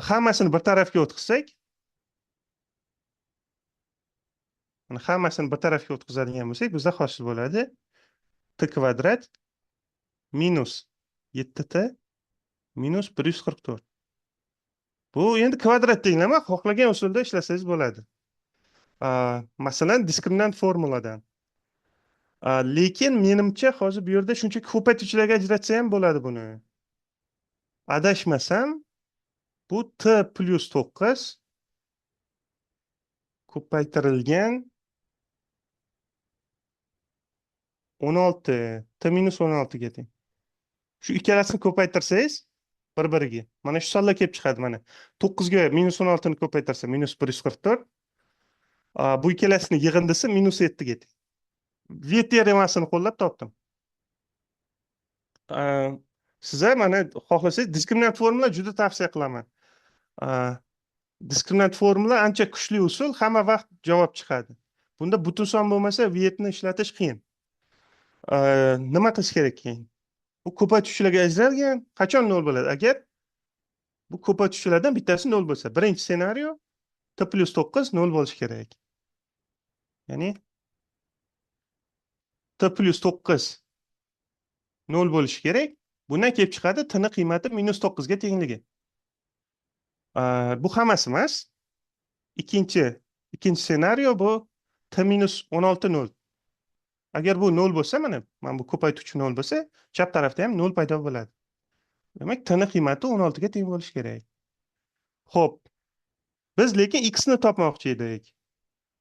Hammasini bir tarafga o'tkazsak, mana hammasini bir tarafga o'tkazadigan bo'lsak, bizda hosil bo'ladi t kvadrat minus 7t minus 144. Bu endi kvadrat tenglama, xohlagan usulda ishlasangiz bo'ladi. Masalan, diskriminant formuladan. Lekin menimcha hozir bu yerda shuncha ko'paytiruvchilarga ajratsa ham bo'ladi buni. Adashmasam, bu t plus 9 ko'paytirilgan 16, t minus 16 ga teng. Shu ikkalasini ko'paytirsangiz bir-biriga. Mana shu sonlar kelib chiqadi mana. 9 ga minus 16 ni ko'paytirsa minus 144. Bu ikkalasini yig'indisi minus 7 ga teng. V teoremasini qo'llab topdim. Sizlar mana xohlasangiz diskriminant formula juda tavsiya qilaman. Diskriminant formula ancha kuchli usul, hamma vaqt javob chiqadi. Bunda butun son bo'lmasa, V ni ishlatish qiyin. Nima qilish kerak keyin? Bu ko'paytiruvchilarga ajralgan qachon 0 bo'ladi? Agar bu ko'paytiruvchilardan bittasi 0 bo'lsa, birinchi ssenariyo t plus 9 0 bo'lishi kerak. Ya'ni t plus 9 0 bo'lishi kerak. Bundan kelib chiqadi t ni qiymati minus 9 ga tengligi. Bu hammasi emas. Ikkinchi ssenariyo bu t minus 16 0. Agar bu 0 bo'lsa, mana bu ko'paytiruvchi 0 bo'lsa, chap tarafda ham 0 paydo bo'ladi. Demak, t ni qiymati 16 ga teng bo'lishi kerak. Xo'p. Biz lekin x ni topmoqchi edik.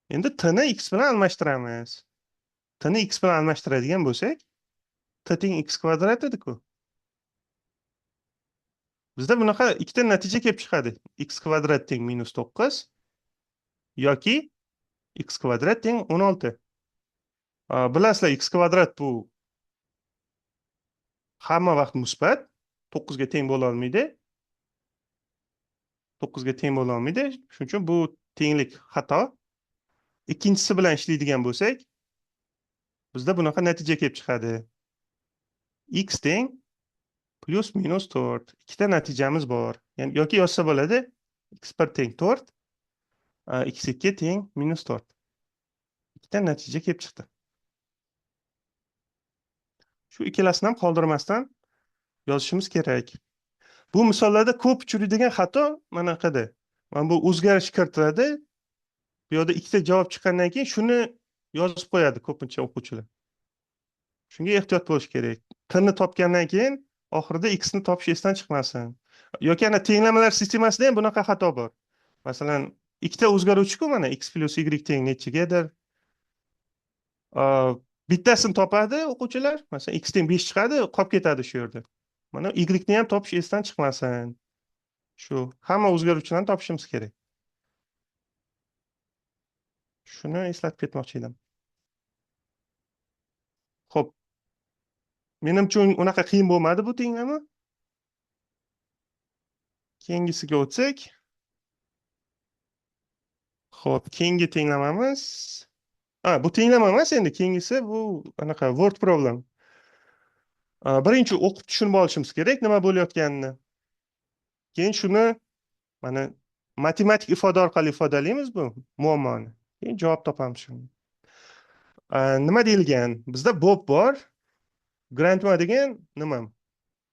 Endi t ni x bilan almashtiramiz. T ni x bilan almashtiradigan bo'lsak, t teng x kvadrat edi-ku. Bizda bunaqa ikkita natija kelib chiqadi. X kvadrat teng minus 9 yoki x kvadrat teng 16. Bilasizlar, x kvadrat bu hamma vaqt musbat, 9 ga teng bo'la olmaydi. 9 ga teng bo'la olmaydi. Shuning uchun bu tenglik xato. Ikkinchisi bilan ishlaydigan bo'lsak, bizda bunaqa natija kelib chiqadi. X teng plus minus 4. Ikkita natijamiz bor. Ya'ni yoki yozsa bo'ladi, x1 teng 4, x2 teng minus 4. Ikkita natija kelib chiqdi. Shu ikkalasini ham qoldirmasdan yozishimiz kerak. Bu misollarda ko'p uchraydigan xato manaqada. Mana bu o'zgarish kiritiladi. Bu yerda ikkita javob chiqqandan keyin shuni yozib qo'yadi ko'pincha o'quvchilar. Shunga ehtiyot bo'lish kerak. T ni topgandan keyin oxirida x ni topish esdan chiqmasin. Yoki ana tenglamalar sistemasida ham bunaqa xato bor. Masalan, ikkita o'zgaruvchi-ku mana x plus y teng nechigadir. Bittasini topadi o'quvchilar. Masalan, x teng 5 chiqadi, qolib ketadi shu yerda. Mana y ni ham topish esdan chiqmasin. Shu hamma o'zgaruvchilarni topishimiz kerak. Shuni eslatib ketmoqchi edim. Xo'p. Menimcha unaqa qiyin bo'lmadi bu tenglama. Keyingisiga o'tsak. Xo'p, keyingi tenglamamiz. Bu tenglama emas endi, keyingisi bu anaqa word problem. Birinchi o'qib tushunib olishimiz kerak nima bo'layotganini. Keyin shuni mana matematik ifoda orqali ifodalaymiz bu muammoni. Keyin javob topamiz shuni. Nima deyilgan? Bizda Bob bor. Grandma degan nima?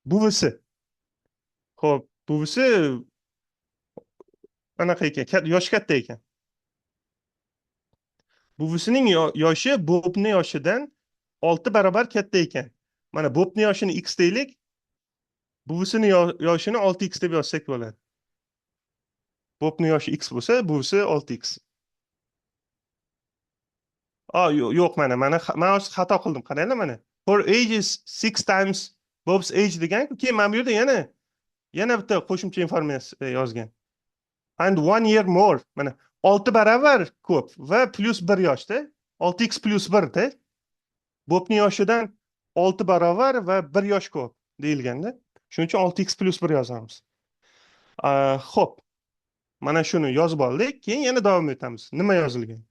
Buvisi. Xo'p, buvisi anaqa ekan, yoshi katta ekan. Buvisining yoshi Bobning yoshidan 6 barobar katta ekan. Mana Bobning yoshini x deylik. Buvisining yoshini 6x deb yozsak bo'ladi. Bobning yoshi x bo'lsa, buvisi 6x. Yo'q, mana men xato qildim. Qaranglar mana. For age is 6 times Bob's age degan, keyin mana bu yerda yana bitta qo'shimcha informatsiya yozgan. And 1 year more. Mana 6 barobar ko'p va plus 1 yoshda. 6x plus 1 da. Bo'pni yoshidan 6 barobar va 1 yosh ko'p deyilganda. Shuning uchun 6x plus 1 yozamiz. Xo'p. Mana shuni yozib oldik. Keyin yana davom etamiz. Nima yozilgan?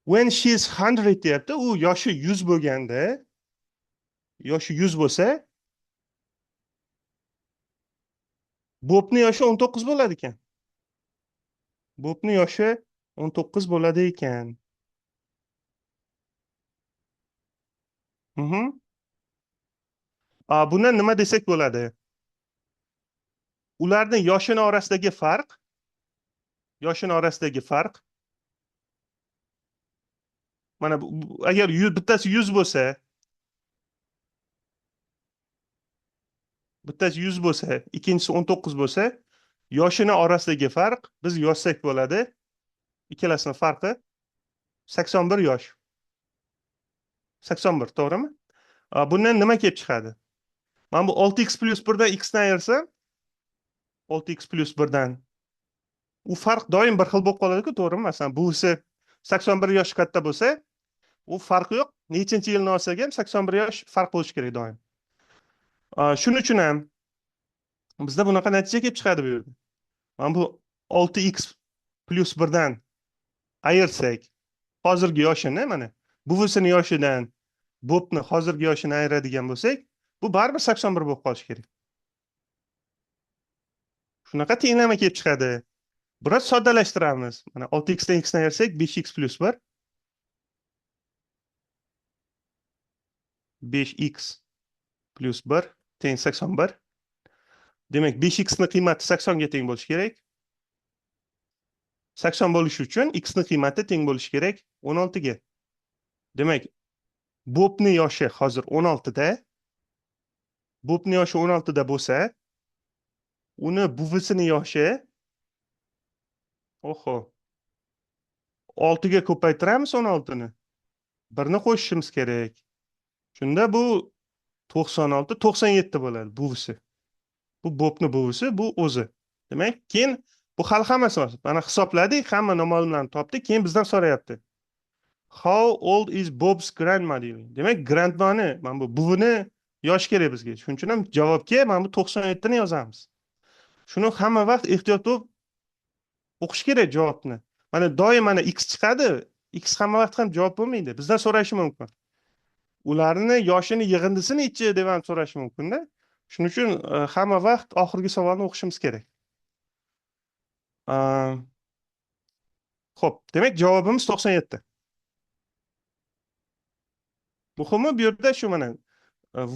When she is 100 deyapti, u yoshi 100 bo'lganda, yoshi 100 bo'lsa, bo'pni yoshi 19 bo'ladi ekan. Bo'pni yoshi 19 bo'ladi ekan. Buni nima desak bo'ladi? Ularning yoshini orasidagi farq, mana agar bittasi 100 bo'lsa, ikkinchisi 19 bo'lsa, yoshini orasidagi farq biz yozsak bo'ladi. Ikkalasining farqi 81 yosh. 81, to'g'rimi? Bundan nima kelib chiqadi? Mana bu 6x plus 1 dan x dan ayirsam, 6x plus 1 dan u farq doim bir xil bo'lib qoladi-ku, to'g'rimi? Masalan, buvisi 81 yosh katta bo'lsa, u farqi yo'q. Nechinchi yilni olsak ham 81 yosh farq bo'lishi kerak doim. Shuning uchun ham bizda bunaqa natija kelib chiqadi bu yerda. Mana bu 6x plus 1 dan ayirsak, hozirgi yoshini, mana buvisini yoshidan bo'pni hozirgi yoshini ayiradigan bo'lsak, bu baribir 81 bo'lib qolishi kerak. Shunaqa tenglama kelib chiqadi. Biroz soddalashtiramiz. Mana 6x dan x dan ayirsak 5x plus 1. 5x plus 1 teng 81. Demak, 5x ni qiymati 80 ga teng bo'lishi kerak. 80 bo'lishi uchun x ni qiymati teng bo'lishi kerak 16 ga. Demak, bo'pni yoshi hozir 16 da. Bo'pni yoshi 16 da bo'lsa, uni buvisining yoshi 6 ga ko'paytiramiz 16 ni. 1 ni qo'shishimiz kerak. Shunda bu 96, 97 bo'ladi buvisi. Bu bo'pni buvisi, bu o'zi. Demak, keyin bu hali hammasi bor. Mana hisobladik, hamma noma'lumlarni topdik, keyin bizdan so'rayapti. How old is Bob's grandma deydi. Demak, grandmani, mana bu buvini yosh kerak bizga. Shuning uchun ham javobga mana bu 97 ni yozamiz. Shuni hamma vaqt ehtiyot bo'lib o'qish kerak javobni. Mana doim mana x chiqadi, x hamma vaqt ham javob bo'lmaydi. Bizdan so'rashi mumkin. Ularni yoshini yig'indisini nechi deb ham so'rashi mumkin-da. Shuning uchun hamma vaqt oxirgi savolni o'qishimiz kerak. Xo'p, demak javobimiz 97. Muhimi bu yerda shu mana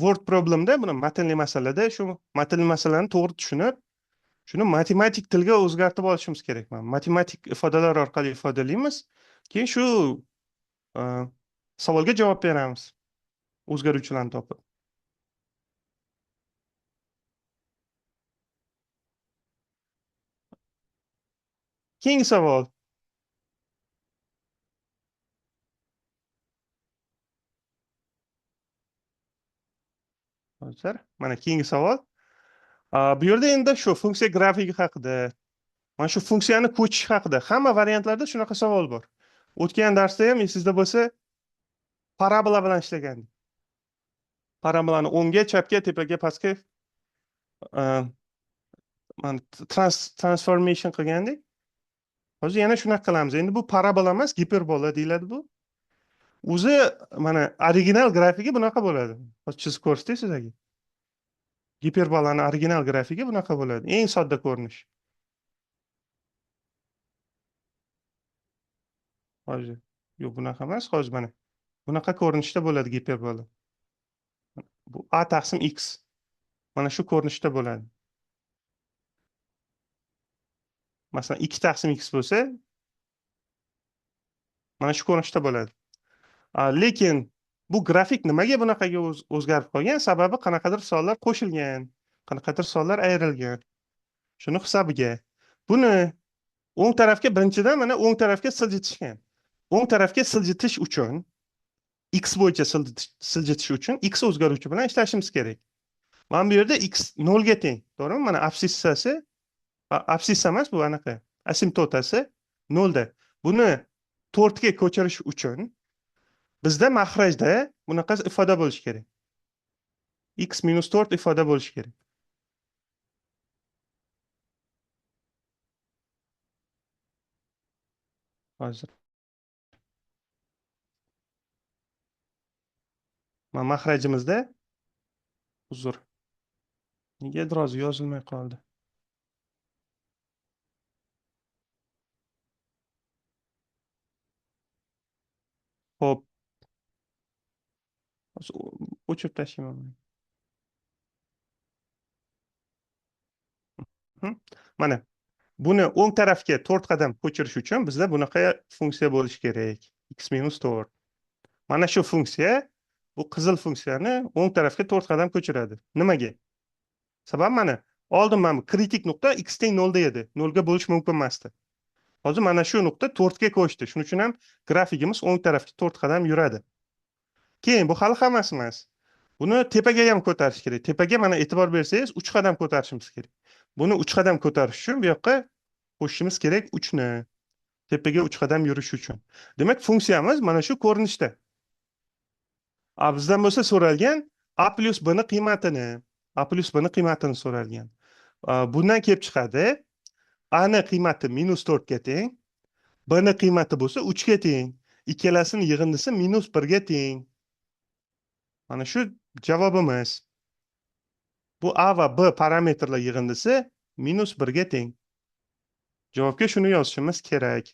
word problemda, buni matnli masalada shu matnli masalani to'g'ri tushunib, shuni matematik tilga o'zgartirib olishimiz kerak. Matematik ifodalar orqali ifodalaymiz. Keyin shu savolga javob beramiz. O'zgaruvchilarni topib. Keyingi savol. Hozir mana keyingi savol. Bu yerda endi shu funksiya grafiki haqida, mana shu funksiyani ko'chish haqida hamma variantlarda shunaqa savol bor. O'tgan darsda ham esingizda bo'lsa, parabola bilan ishlagandik. Parabolani o'ngga, chapga, tepaga, pastga transformation qilgandik. Hozir yana shunaqa qilamiz. Endi bu parabola emas, giperbola deyiladi bu. O'zi mana original grafiki bunaqa bo'ladi. Hozir chizib ko'rsatay sizlarga. Giperbolani original grafiki bunaqa bo'ladi. Eng sodda ko'rinish. Hozir yo'q, bunaqa emas, hozir mana bunaqa ko'rinishda bo'ladi giperbola. Bu a taqsim x. Mana shu ko'rinishda bo'ladi. Masalan, 2 taqsim x bo'lsa, mana shu ko'rinishda bo'ladi. Lekin bu grafik nimaga bunaqaga o'zgarib qolgan? Sababi qanaqadir sonlar qo'shilgan, qanaqadir sonlar ayrilgan. Shuni hisobiga. Buni o'ng tarafga birinchidan mana o'ng tarafga siljitishgan. O'ng tarafga siljitish uchun x bo'yicha siljitish uchun x o'zgaruvchi bilan ishlashimiz kerak. Mana bu yerda x 0 ga teng, to'g'rimi? Mana absissasi emas, bu anaqa. Asimtotasi 0 da. Buni to'rtga ko'chirish uchun bizda mahrajda bunaqa ifoda bo'lishi kerak. X minus 4 ifoda bo'lishi kerak. Hozir. Mahrajimizda uzr. Negadir hozir yozilmay qoldi. Xo'p. O'chirib tashlayman. Mana buni o'ng tarafga 4 qadam ko'chirish uchun bizda bunaqa funksiya bo'lishi kerak. X minus 4. Mana shu funksiya bu qizil funksiyani o'ng tarafga 4 qadam ko'chiradi. Nimaga? Sabab mana oldin mana kritik nuqta x teng 0 da edi. 0 ga bo'lish mumkin emasdi. Hozir mana shu nuqta 4 ga ko'chdi. Shuning uchun ham grafikimiz o'ng tarafga 4 qadam yuradi. Keyin bu hali hammasi emas. Buni tepaga ham ko'tarish kerak. Tepaga mana e'tibor bersangiz 3 qadam ko'tarishimiz kerak. Buni 3 qadam ko'tarish uchun bu yoqqa qo'shishimiz kerak 3 ni. Tepaga 3 qadam yurish uchun. Demak, funksiyamiz mana shu ko'rinishda. Bizdan bo'lsa so'ralgan a plus b ni qiymatini, so'ralgan. Bundan kelib chiqadi. A ni qiymati minus 4 ga teng, b ni qiymati bo'lsa 3 ga teng. Ikkalasining yig'indisi minus 1 ga teng. Mana shu javobimiz. Bu a va b parametrlar yig'indisi minus 1 ga teng. Javobga shuni yozishimiz kerak.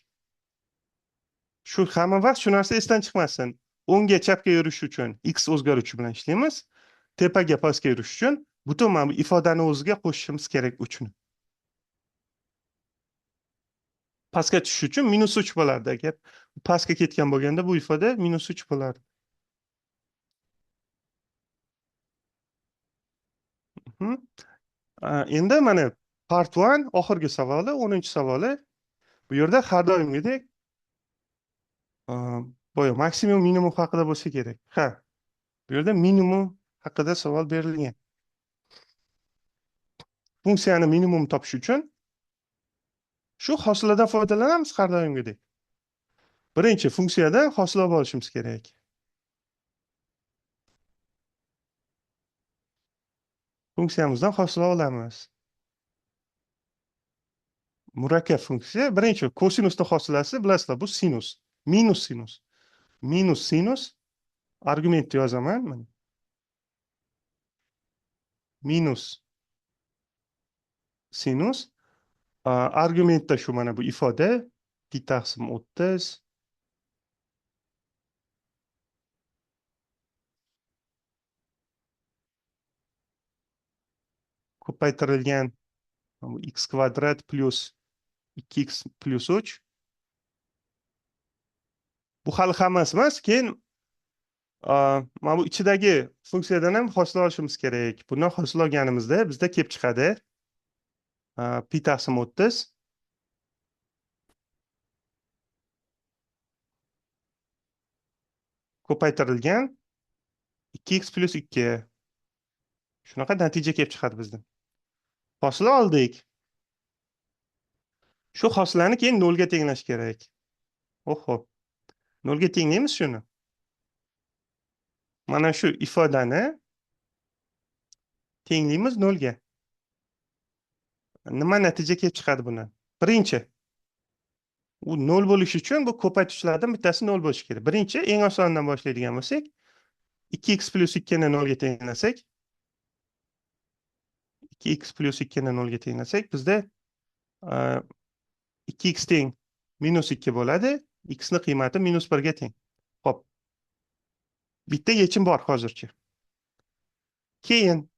Shu hamma vaqt shu narsa esdan chiqmasin. O'ngga chapga yurish uchun x o'zgaruvchi bilan ishlaymiz. Tepaga pastga yurish uchun butun mana bu ifodani o'ziga qo'shishimiz kerak 3 ni. Pastga tushish uchun minus 3 bo'lardi. Agar pastga ketgan bo'lganda bu ifoda minus 3 bo'lardi. Endi mana part 1 oxirgi savoli, 10-savoli. Bu yerda har doimgidek boya maksimum minimum haqida bo'lsa kerak. Ha. Bu yerda minimum haqida savol berilgan. Funksiyani minimum topish uchun shu hosiladan foydalanamiz har doimgidek. Birinchi funksiyadan hosila olishimiz kerak. Funksiyamizdan hosila olamiz. Murakkab funksiya, birinchi kosinusning hosilasi bilasizlar, bu sinus, minus sinus. Minus sinus argumentni yozaman mana. Minus sinus argumentda shu mana bu ifoda pi taqsim 30 ko'paytirilgan x kvadrat plus 2x plus 3. Bu hali hammasi emas. Keyin mana bu ichidagi funksiyadan ham hosil olishimiz kerak. Bundan hosil olganimizda bizda kelib chiqadi pi taqsim 30 ko'paytirilgan 2x plus 2. Shunaqa natija kelib chiqadi bizdan. Hosila oldik. Shu hosilani keyin 0 ga tenglash kerak. Oho. 0 ga tenglaymiz shuni. Mana shu ifodani tenglaymiz 0 ga. Nima natija kelib chiqadi bundan? Birinchi, u 0 bo'lishi uchun bu ko'paytuvchilardan bittasi 0 bo'lishi kerak. Birinchi, eng osonidan boshlaydigan bo'lsak, 2x plus 2 ni 0 ga tenglasak, 2x plus 2 ni 0 ga tenglasak, bizda 2x teng minus 2 bo'ladi. X ni qiymati minus 1 ga teng. Xo'p. Bitta yechim bor hozircha. Keyin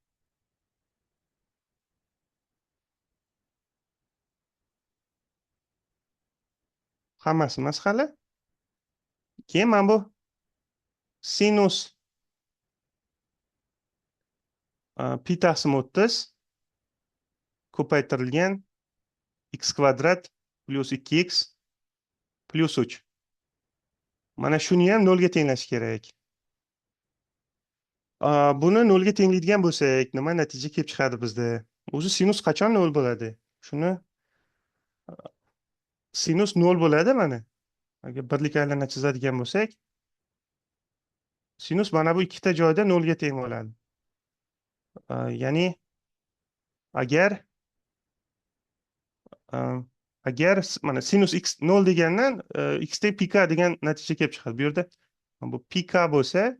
hammasi emas hali. Keyin mana bu sinus pi taqsim 30 ko'paytirilgan x kvadrat plus 2x plus 3. Mana shuni ham 0 ga tenglash kerak. Buni 0 ga tenglaydigan bo'lsak, nima natija kelib chiqadi bizda? O'zi sinus qachon 0 bo'ladi? Shuni sinus 0 bo'ladi mana. agar birlik aylana chizadigan bo'lsak, sinus mana bu ikkita joyda nolga teng bo'ladi. Ya'ni agar mana sinus x 0 degandan x teng pika degan natija kelib chiqadi. Bu yerda bu pika bo'lsa,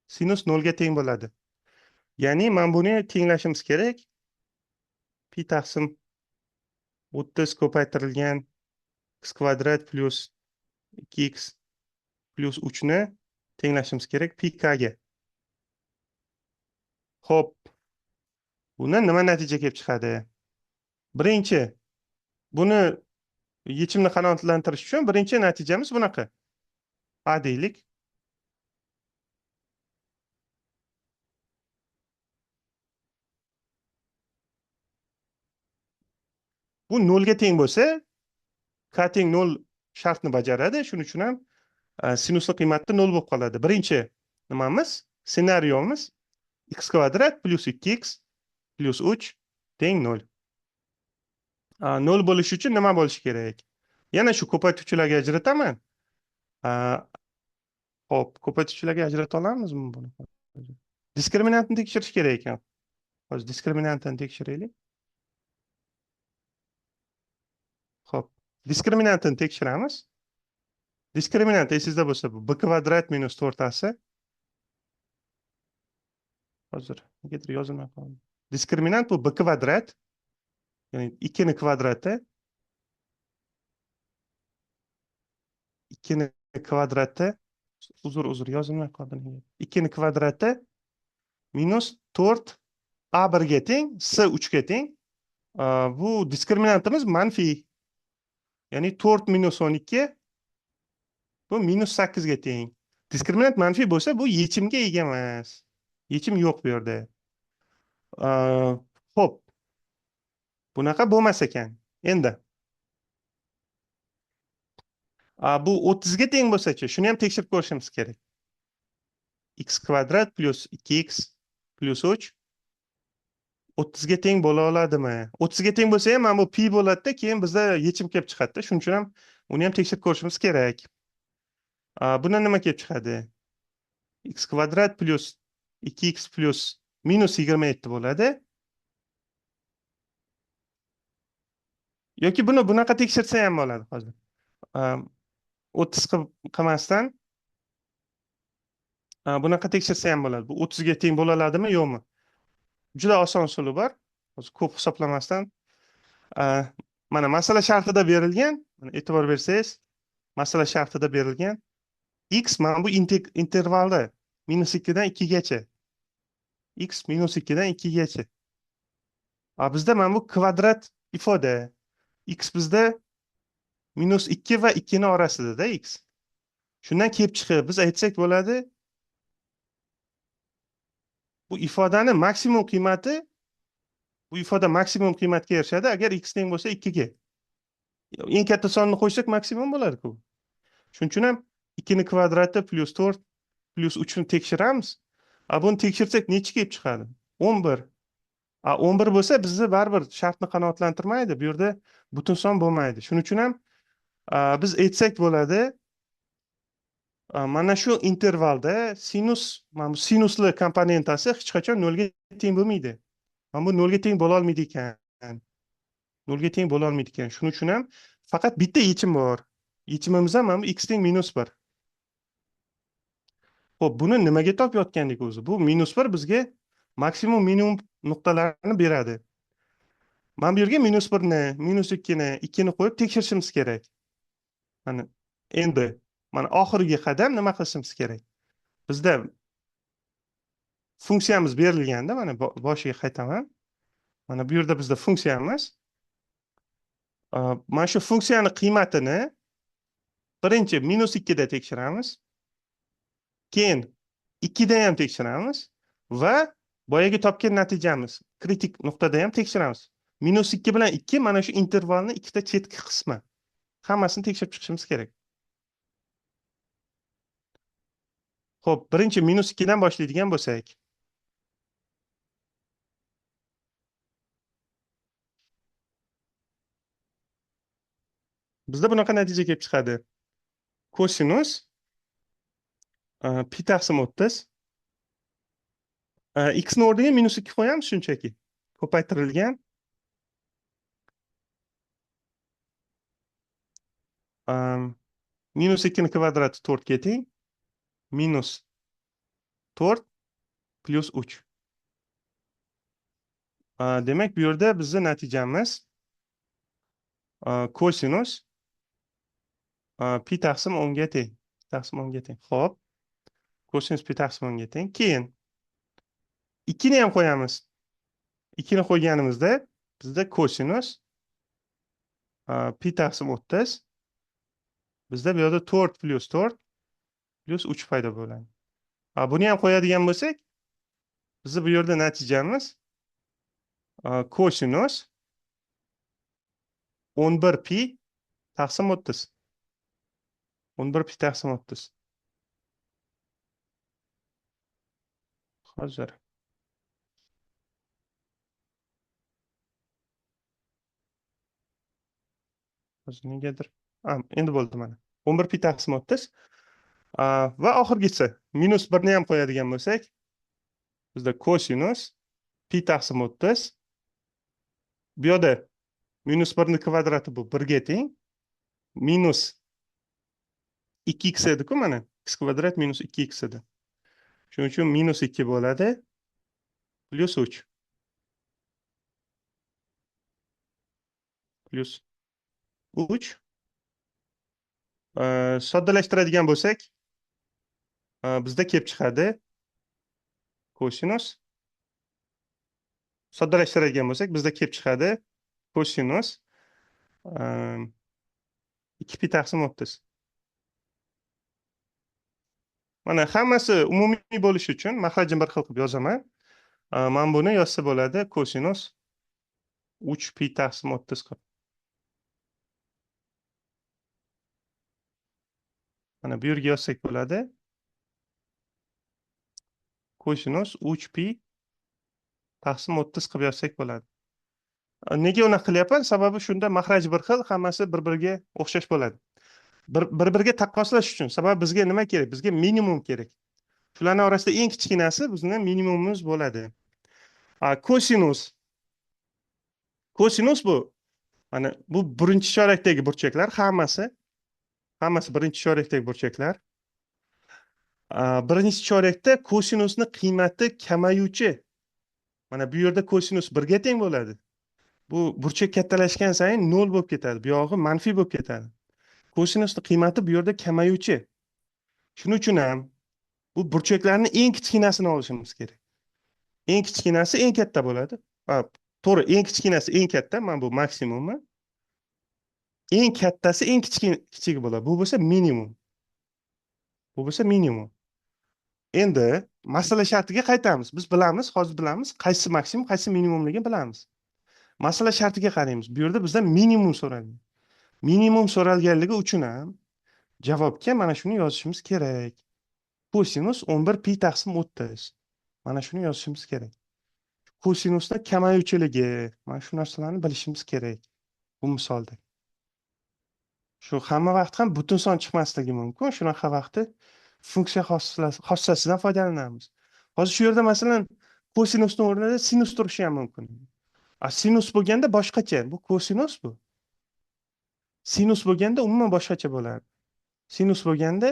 sinus 0 ga teng bo'ladi. Ya'ni mana buni tenglashimiz kerak. Pi taqsim 30 ko'paytirilgan x kvadrat plus 2x plus 3 ni tenglashimiz kerak pikaga. Xo'p, bundan nima natija kelib chiqadi? Birinchi, buni yechimni qanoatlantirish uchun birinchi natijamiz bunaqa. A deylik. Bu 0 ga teng bo'lsa, k teng 0 shartni bajaradi. Shuning uchun ham sinusning qiymati 0 bo'lib qoladi. Birinchi nimamiz? Ssenariyimiz x kvadrat plus 2x plus 3 teng 0. 0 bo'lishi uchun nima bo'lishi kerak? Yana shu ko'paytuvchilarga ajrataman. Hop, ko'paytuvchilarga ajrata olamizmi buni? Diskriminantni tekshirish kerak ekan. Hozir diskriminantini tekshiraylik. Hop, diskriminantini tekshiramiz. Diskriminant esingizda bo'lsa bu b kvadrat minus 4ac. Hozir negadir yozilmay qoldi. Diskriminant bu b kvadrat, ya'ni 2 ni kvadrati 2 ni kvadrati uzr yozilmay qoldi. 2 ni kvadrati minus 4 a1 ga teng, s3 ga teng. Bu diskriminantimiz manfiy. Ya'ni 4 minus 12 bu minus 8 ga teng. Diskriminant manfiy bo'lsa, bu yechimga ega emas. Yechim yo'q bu yerda. Xo'p. Bunaqa bo'lmas ekan. Endi bu 30 ga teng bo'lsa-chi, shuni ham tekshirib ko'rishimiz kerak. X kvadrat plus 2x plus 3 30 ga teng bo'la oladimi? 30 ga teng bo'lsa ham mana bu pi bo'ladi-da, keyin bizda yechim kelib chiqadi-da. Shuning uchun ham uni ham tekshirib ko'rishimiz kerak. Bundan nima kelib chiqadi? X kvadrat plus 2x plus minus 27 bo'ladi. Yoki buni bunaqa tekshirsa ham bo'ladi hozir. 30 qilmasdan bunaqa tekshirsa ham bo'ladi. Bu 30 ga teng bo'la oladimi, yo'qmi? Juda oson usuli bor. Hozir ko'p hisoblamasdan. Mana masala shartida berilgan, mana e'tibor bersangiz, masala shartida berilgan x mana bu intervalda -2 dan 2 gacha. X -2 dan 2 gacha. Bizda mana bu kvadrat ifoda. X bizda -2 va 2 ni orasida x. Shundan kelib chiqib biz aytsak bo'ladi, bu ifodani maksimum qiymati, bu ifoda maksimum qiymatga erishadi agar x teng bo'lsa 2 ga. Eng katta sonni qo'ysak maksimum bo'ladi-ku. Shuning uchun ham 2 ni kvadrati plus 4 plus 3 ni tekshiramiz. Buni tekshirsak necha kelib chiqadi? 11. 11 bo'lsa bizni baribir shartni qanoatlantirmaydi. Bu yerda butun son bo'lmaydi. Shuning uchun ham biz aytsak bo'ladi, mana shu intervalda mana bu sinusli komponentasi hech qachon 0 ga teng bo'lmaydi. Mana bu 0 ga teng bo'la olmaydi ekan. 0 ga teng bo'la olmaydi ekan. Shuning uchun ham faqat bitta yechim bor. Yechimimiz ham mana bu x teng -1. Xo'p, buni nimaga topayotgandik o'zi? Bu -1 bizga maksimum minimum nuqtalarni beradi. Mana bu yerga -1 ni, -2 ni, 2 ni qo'yib tekshirishimiz kerak. Mana endi mana oxirgi qadam nima qilishimiz kerak? Bizda funksiyamiz berilganda, mana boshiga qaytaman. Mana bu yerda bizda funksiyamiz. Mana shu funksiyani qiymatini birinchi -2 da tekshiramiz. Keyin 2 da ham tekshiramiz va boyagi topgan natijamiz kritik nuqtada ham tekshiramiz. -2 bilan 2 mana shu intervalning ikkita chetki qismi. Hammasini tekshirib chiqishimiz kerak. Xo'p, birinchi -2 dan boshlaydigan bo'lsak. Bizda bunaqa natija kelib chiqadi. kosinus pi taqsim 30. X ni o'rniga -2 qo'yamiz shunchaki. Ko'paytirilgan -2 ni kvadrati 4 ga teng. -4 plus 3. Demak, bu yerda bizni natijamiz kosinus pi taqsim 10 ga teng. Taqsim 10 ga teng. Xo'p, kosinus pi taqsim 10 ga teng. Keyin 2 ni ham qo'yamiz. 2 ni qo'yganimizda bizda kosinus pi taqsim 30. Bizda bu yerda 4 plus 4 plus 3 paydo bo'ladi. Buni ham qo'yadigan bo'lsak, bizni bu yerda natijamiz kosinus 11 pi taqsim 30. 11 pi taqsim 30. Hozir. Negadir. Endi bo'ldi mana. 11 pi taqsim 30. Va oxirgisi -1 ni ham qo'yadigan bo'lsak, bizda kosinus pi taqsim 30. Bu yerda -1 ni kvadrati bu 1 ga teng. Minus 2x edi-ku mana. X kvadrat minus 2x edi. Shuning uchun -2 bo'ladi. Plus 3. Plus 3. Soddalashtiradigan bo'lsak, bizda kelib chiqadi kosinus. Soddalashtiradigan bo'lsak, bizda kelib chiqadi kosinus 2 pi taqsim 30. Mana hammasi umumiy bo'lishi uchun maxrajini bir xil qilib yozaman. Men buni yozsa bo'ladi kosinus 3 pi taqsim 30 qilib. Mana bu yerga yozsak bo'ladi. Kosinus 3 pi taqsim 30 qilib yozsak bo'ladi. Nega uni qilyapman? Sababi shunda maxraj bir xil, hammasi bir-biriga o'xshash bo'ladi. Bir-biriga taqqoslash uchun. Sababi bizga nima kerak? Bizga minimum kerak. Shularning orasida eng kichkinasi bizning minimumimiz bo'ladi. Kosinus. Kosinus bu mana bu birinchi chorakdagi burchaklar hammasi birinchi chorakdagi burchaklar. Birinchi chorakda kosinusni qiymati kamayuvchi. Mana bu yerda kosinus 1 ga teng bo'ladi. Bu burchak kattalashgan sayin 0 bo'lib ketadi. Bu yog'i manfiy bo'lib ketadi. Kosinusning qiymati bu yerda kamayuvchi. Shuning uchun ham bu burchaklarning eng kichkinasini olishimiz kerak. Eng kichkinasi eng katta bo'ladi. To'g'ri, eng kichkinasi eng katta, mana bu maksimumi. Eng kattasi eng kichigi bo'ladi. Bu bo'lsa minimum. Bu bo'lsa minimum. Endi masala shartiga qaytamiz. Biz bilamiz, hozir bilamiz, qaysi maksimum, qaysi minimumligini bilamiz. Masala shartiga qaraymiz. Bu yerda bizdan minimum so'ralgan. Minimum so'ralganligi uchun ham javobga mana shuni yozishimiz kerak. Kosinus 11 pi taqsim 30. Mana shuni yozishimiz kerak. Kosinusda kamayuvchiligi, mana shu narsalarni bilishimiz kerak bu misolda. Shu hamma vaqt ham butun son chiqmasligi mumkin. Shunaqa vaqtda funksiya xossasidan foydalanamiz. Hozir shu yerda masalan kosinusning o'rnida sinus turishi ham mumkin. Sinus bo'lganda boshqacha. Bu kosinus bu. Sinus bo'lganda umuman boshqacha bo'ladi. Sinus bo'lganda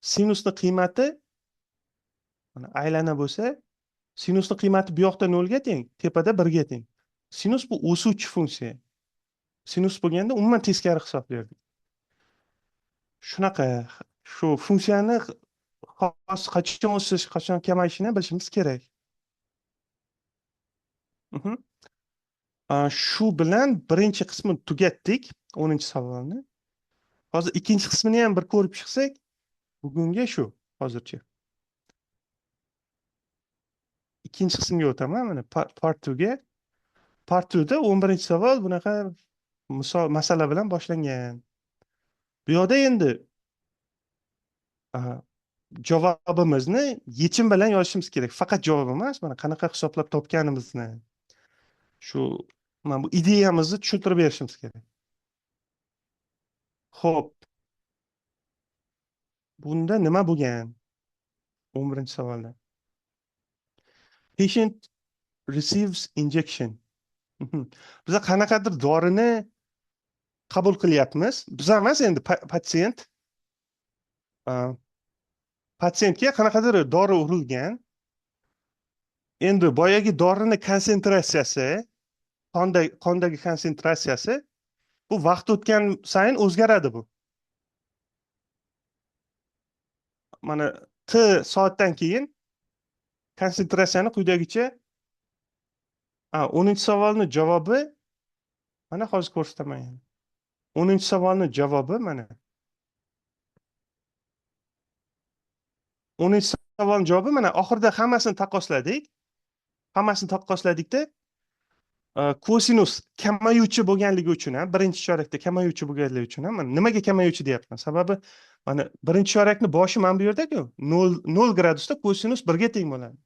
sinusning qiymati mana aylana bo'lsa, sinusning qiymati bu yoqda 0 ga teng, tepada 1 ga teng. Sinus bu o'suvchi funksiya. Sinus bo'lganda umuman teskari hisoblaydi. Shunaqa shu funksiyani qachon o'sish, qachon kamayishini bilishimiz kerak. Shu bilan birinchi qismini tugatdik, 10-savolni. Hozir ikkinchi qismini ham bir ko'rib chiqsak, bugunga shu hozircha. Ikkinchi qismga o'taman, mana part 2 ga. Part 2 da 11-savol bunaqa masala bilan boshlangan. Bu yoqda endi javobimizni yechim bilan yozishimiz kerak. Faqat javob emas, mana qanaqa hisoblab topganimizni. Shu mana bu ideyamizni tushuntirib berishimiz kerak. Xo'p. Bunda nima bo'lgan? 11-savolda. Patient receives injection. Biz qanaqadir dorini qabul qilyapmiz. Biz emas endi patsient. Patsientga qanaqadir dori urilgan. Endi boyagi dorini konsentratsiyasi, qondagi konsentratsiyasi bu vaqt o'tgan sayin o'zgaradi bu. Mana T soatdan keyin konsentratsiyani quyidagicha 10-savolning javobi mana hozir ko'rsataman. 10-savolning javobi mana. 10-savolning javobi mana oxirida hammasini taqqosladik. Hammasini taqqosladikda kosinus kamayuvchi bo'lganligi uchun ham birinchi chorakda kamayuvchi bo'lganligi uchun ham mana nimaga kamayuvchi deyapman? Sababi mana birinchi chorakni boshi mana bu yerda-ku 0 gradusda kosinus 1 ga teng bo'ladi.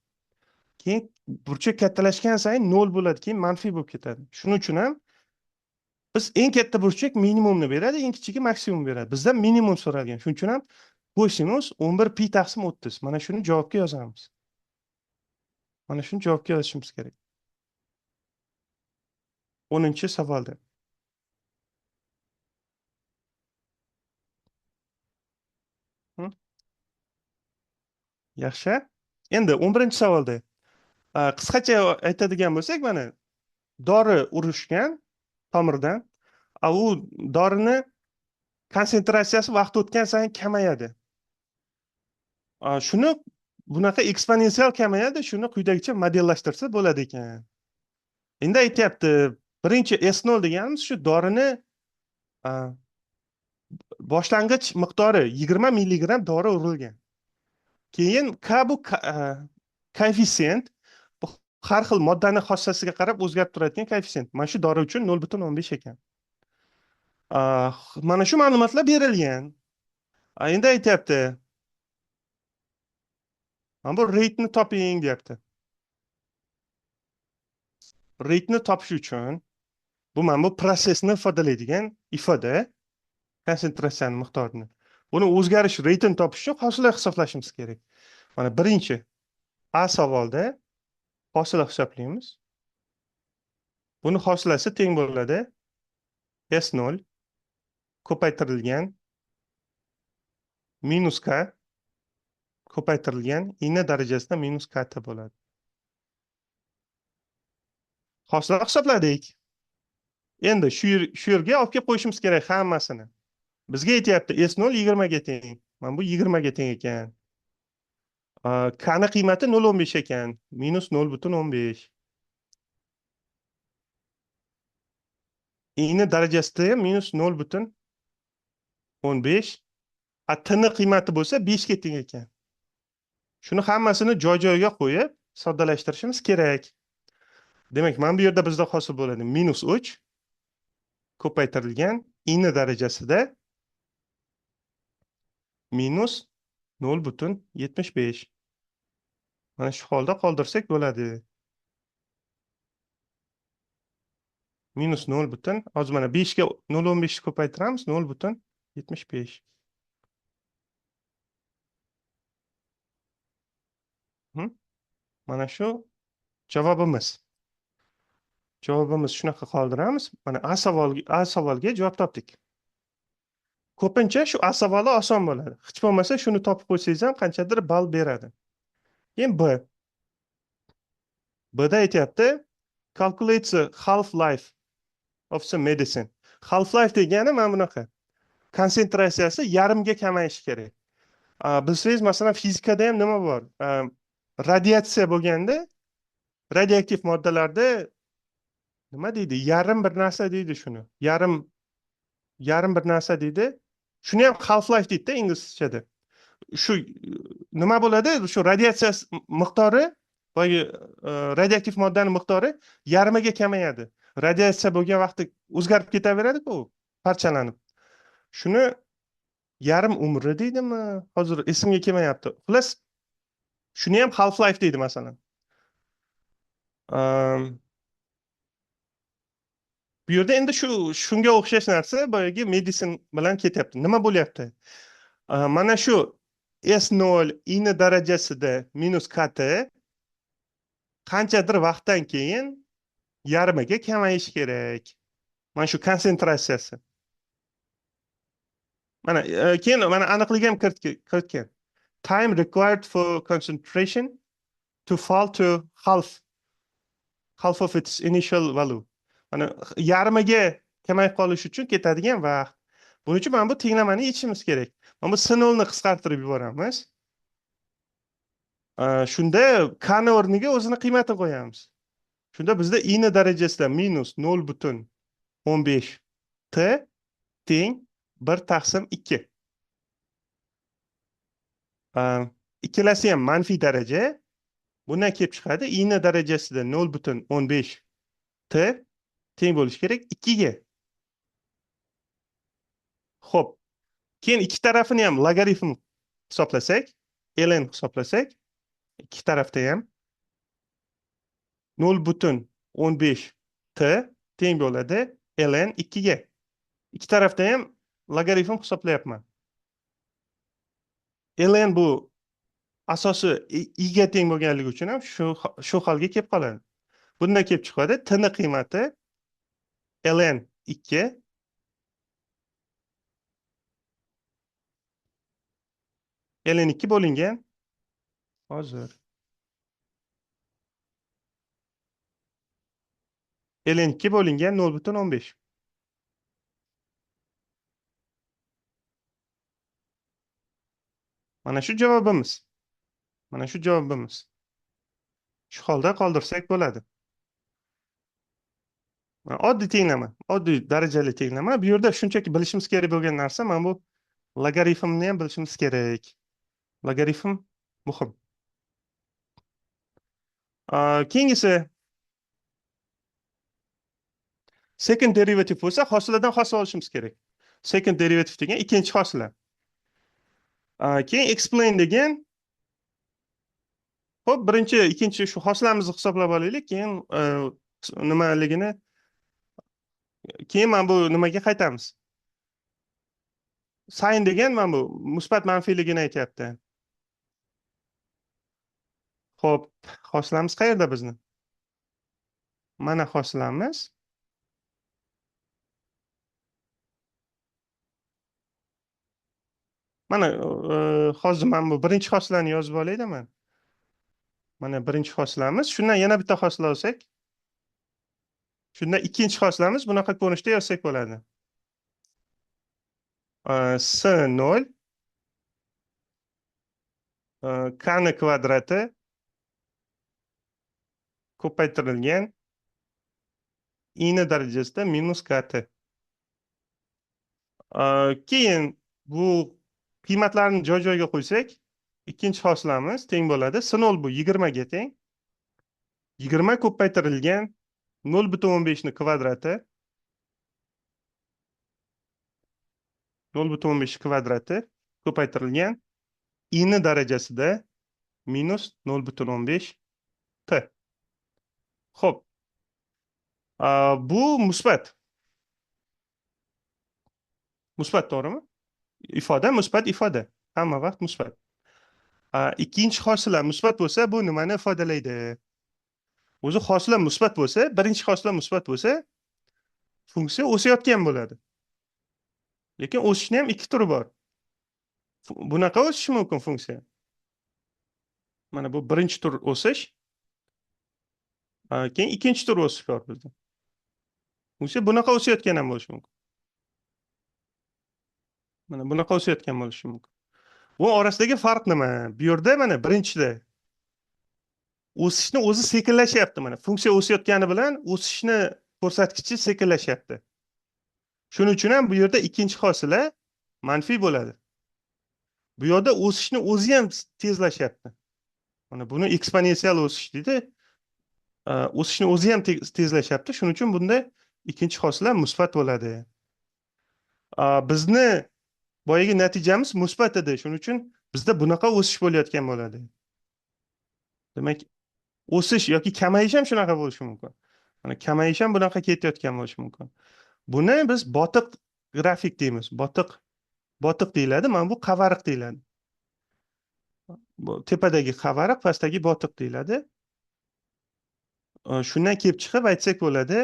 Keyin burchak kattalashgan sayin 0 bo'ladi, keyin manfiy bo'lib ketadi. Shuning uchun ham biz eng katta burchak minimumni beradi, eng kichigi maksimum beradi. Bizdan minimum so'ralgan. Shuning uchun ham kosinus 11 pi taqsim 30. Mana shuni javobga yozamiz. Mana shuni javobga yozishimiz kerak. 10-savolda. Yaxshi. Endi 11-savolda qisqacha aytadigan bo'lsak, mana dori urishgan tomirdan, u dorini konsentratsiyasi vaqt o'tgan sayin kamayadi. Shuni bunaqa eksponensial kamayadi, shuni quyidagicha modellashtirsa bo'ladi ekan. Endi aytyapti, birinchi S0 deganimiz shu dorini boshlang'ich miqdori 20 milligram dori urilgan. Keyin K bu koeffitsient, bu har xil moddani xossasiga qarab o'zgarib turadigan koeffitsient. Mana shu dori uchun 0.15 ekan. Mana shu ma'lumotlar berilgan. Endi aytyapti, mana bu rate'ni toping deyapti. Rate'ni topish uchun bu mana bu prosesni ifodalaydigan ifoda, konsentratsiyani miqdorini. Buni o'zgarish rate'ini topish uchun hosila hisoblashimiz kerak. Mana birinchi A savolda hosila hisoblaymiz. Buni hosilasi teng bo'ladi S0 ko'paytirilgan minus K ko'paytirilgan I darajasida minus K bo'ladi. Hosila hisobladik. Endi shu yerga olib kelib qo'yishimiz kerak hammasini. Bizga aytyapti S0 20 ga teng. Mana bu 20 ga teng ekan. K ni qiymati 0.15 ekan. Minus 0.15. I ni darajasida ham minus 0.15. T ni qiymati bo'lsa 5 ga teng ekan. Shuni hammasini joy-joyiga qo'yib soddalashtirishimiz kerak. Demak, mana bu yerda bizda hosil bo'ladi minus 3 ko'paytirilgan I ni darajasida minus 0.75. Mana shu holda qoldirsak bo'ladi. Minus 0. Hozir mana 5 ga 0.15 ko'paytiramiz 0.75. Mana shu javobimiz. Javobimiz shunaqa qoldiramiz. Mana A savolga javob topdik. Ko'pincha shu A savoli oson bo'ladi. Hech bo'lmasa shuni topib qo'ysangiz ham qanchadir ball beradi. Keyin B. B'da aytyapti, calculates the half life of some medicine. Half life degani mana bunaqa. Konsentratsiyasi yarimga kamayishi kerak. Bilsangiz, masalan, fizikada ham nima bor? Radiatsiya bo'lganda, radioaktiv moddalarda nima deydi? Yarim bir narsa deydi shuni. Yarim bir narsa deydi. Shuni ham half life deydi inglizchada. Shu nima bo'ladi? Shu radiatsiya miqdori, boyagi radioaktiv moddaning miqdori yarimiga kamayadi. Radiatsiya bo'lgan vaqtda o'zgarib ketaveradi-ku, parchalanib. Shuni yarim umri deydimi? Hozir esimga kelmayapti. Xullas, shuni ham half life deydi masalan. Bu yerda endi shunga o'xshash narsa boyagi medicine bilan ketyapti. Nima bo'lyapti? Mana shu S0 i'ni darajasida minus kt qanchadir vaqtdan keyin yarmiga kamayishi kerak. Mana shu konsentratsiyasi. Mana keyin mana aniqlik ham kiritgan. Time required for concentration to fall to half of its initial value. Mana yarmiga kamayib qolish uchun ketadigan vaqt. Buning uchun mana bu tenglamani yechishimiz kerak. Mana bu S0 ni qisqartirib yuboramiz. Shunda k ni o'rniga o'zini qiymatini qo'yamiz. Shunda bizda i ni darajasida minus 0,15 t teng 1 taqsim 2. Ikkalasi ham manfiy daraja. Bundan kelib chiqadi i ni darajasida 0,15 t teng bo'lishi kerak 2 ga. Xo'p. Keyin ikki tarafini ham logaritm hisoblasak, ln hisoblasak, ikki tarafda ham 0,15 t teng bo'ladi ln 2 ga. Ikki tarafda ham logaritm hisoblayapman. ln bu asosi i ga teng bo'lganligi uchun ham shu holga kelib qoladi. Bundan kelib chiqadi t ni qiymati ln 2 ln 2 bo'lingan hozir ln 2 bo'lingan 0,15. Mana shu javobimiz. Mana shu javobimiz. Shu holda qoldirsak bo'ladi. Oddiy tenglama, oddiy darajali tenglama. Bu yerda shunchaki bilishimiz kerak bo'lgan narsa mana bu logaritmni ham bilishimiz kerak. Logaritm muhim. Keyingisi second derivative bo'lsa, hosiladan hosil olishimiz kerak. Second derivative degan ikkinchi hosila. Keyin explain degan xo'p, birinchi, ikkinchi shu hosilamizni hisoblab olaylik, keyin nimaligini keyin mana bu nimaga qaytamiz. Sin degan mana bu musbat manfiyligini aytyapti. Xo'p, hosilamiz qayerda bizni? Mana hosilamiz. Mana hozir mana bu birinchi hosilani yozib olayda men. Mana birinchi hosilamiz. Shundan yana bitta hosila olsak, shundan ikkinchi hosilamiz bunaqa ko'rinishda yozsak bo'ladi. S0 k ni kvadrati ko'paytirilgan i ni darajasida minus kt. Keyin bu qiymatlarni joy-joyiga qo'ysak, ikkinchi hosilamiz teng bo'ladi. S0 bu 20 ga teng. 20 ko'paytirilgan 0,15 ni kvadrati 0,15 kvadrati ko'paytirilgan i ni darajasida minus 0,15 t. Xo'p. Bu musbat. Musbat, to'g'rimi? Ifoda musbat ifoda. Hamma vaqt musbat. Ikkinchi hosila musbat bo'lsa, bu nimani ifodalaydi? O'zi hosila musbat bo'lsa, birinchi hosila musbat bo'lsa, funksiya o'sayotgan bo'ladi. Lekin o'sishni ham ikki turi bor. Bunaqa o'sishi mumkin funksiya. Mana bu birinchi tur o'sish. Keyin ikkinchi tur o'sish bor bizda. Funksiya bunaqa o'sayotgan ham bo'lishi mumkin. Mana bunaqa o'sayotgan bo'lishi mumkin. Bu orasidagi farq nima? Bu yerda mana birinchida o'sishni o'zi sekinlashyapti. Mana funksiya o'sayotgani bilan o'sishni ko'rsatkichi sekinlashyapti. Shuning uchun ham bu yerda ikkinchi hosila manfiy bo'ladi. Bu yerda o'sishni o'zi ham tezlashyapti. Mana buni eksponensial o'sish deydi. O'sishni o'zi ham tezlashyapti. Shuning uchun bunda ikkinchi hosila musbat bo'ladi. Bizni boyagi natijamiz musbat edi. Shuning uchun bizda bunaqa o'sish bo'layotgan bo'ladi. Demak, o'sish yoki kamayish ham shunaqa bo'lishi mumkin. Mana kamayish ham bunaqa ketayotgan bo'lishi mumkin. Buni biz botiq grafik deymiz. Botiq deyiladi. Mana bu qavariq deyiladi. Bu tepadagi qavariq, pastdagi botiq deyiladi. Shundan kelib chiqib aytsak bo'ladi.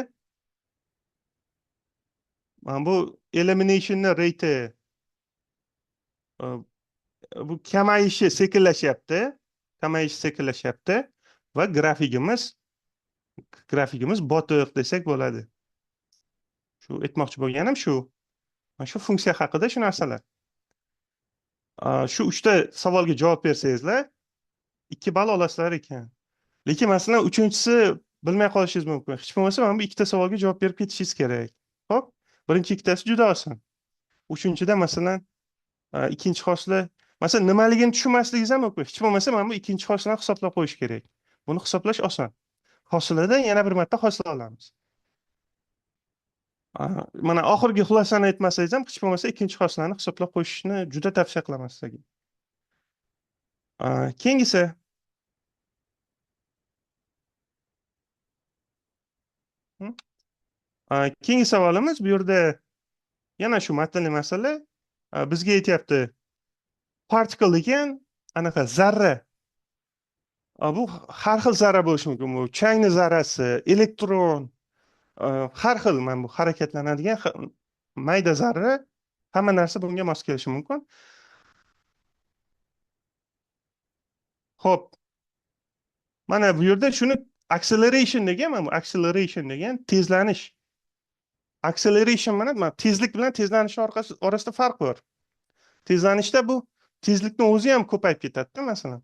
Mana bu elimination rate bu sekinlashyapti. Kamayishi sekinlashyapti va grafikimiz botiq desak bo'ladi. Shu aytmoqchi bo'lganim shu. Mana shu funksiya haqida shu narsalar. Shu 3 ta savolga javob bersangizlar 2 ball olasizlar ekan. Lekin masalan 3-inchisi bilmay qolishingiz mumkin. Hech bo'lmasa mana bu 2 ta savolga javob berib ketishingiz kerak. Xo'p, birinchi ikkitasi juda oson. Uchinchida masalan ikkinchi hosila masalan nimaligini tushunmasligingiz ham mumkin. Hech bo'lmasa mana bu ikkinchi hosilani hisoblab qo'yish kerak. Buni hisoblash oson. Hosiladan yana bir marta hosila olamiz. Mana oxirgi xulosani aytmasangiz ham hech bo'lmasa ikkinchi hosilani hisoblab qo'yishni juda tavsiya qilaman sizga. Keyingisi keyingi savolimiz bu yerda yana shu matnli masala bizga aytyapti. Particle degan anaqa zarra. Bu har xil zarra bo'lishi mumkin. Bu changni zarrasi, elektron, har xil mana bu harakatlanadigan mayda zarra, hamma narsa bunga mos kelishi mumkin. Xo'p. Mana bu yerda shuni acceleration degan, mana bu acceleration degan tezlanish. Acceleration mana tezlik bilan tezlanish orasida farq bor. Tezlanishda bu tezlikni o'zi ham ko'payib ketadi, masalan.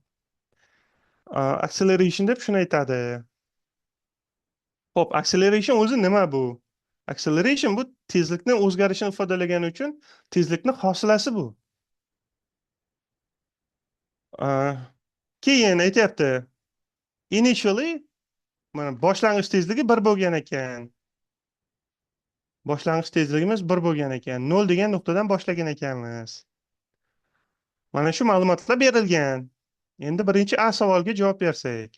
Acceleration deb shuni aytadi. Xo'p, acceleration o'zi nima bu? Acceleration bu tezlikni o'zgarishini ifodalagani uchun tezlikni hosilasi bu. Keyin aytyapti. Initially mana boshlang'ich tezligi 1 bo'lgan ekan. Boshlang'ich tezligimiz 1 bo'lgan ekan. 0 degan nuqtadan boshlagan ekanmiz. Mana shu ma'lumotlar berilgan. Endi birinchi A savoliga javob bersak.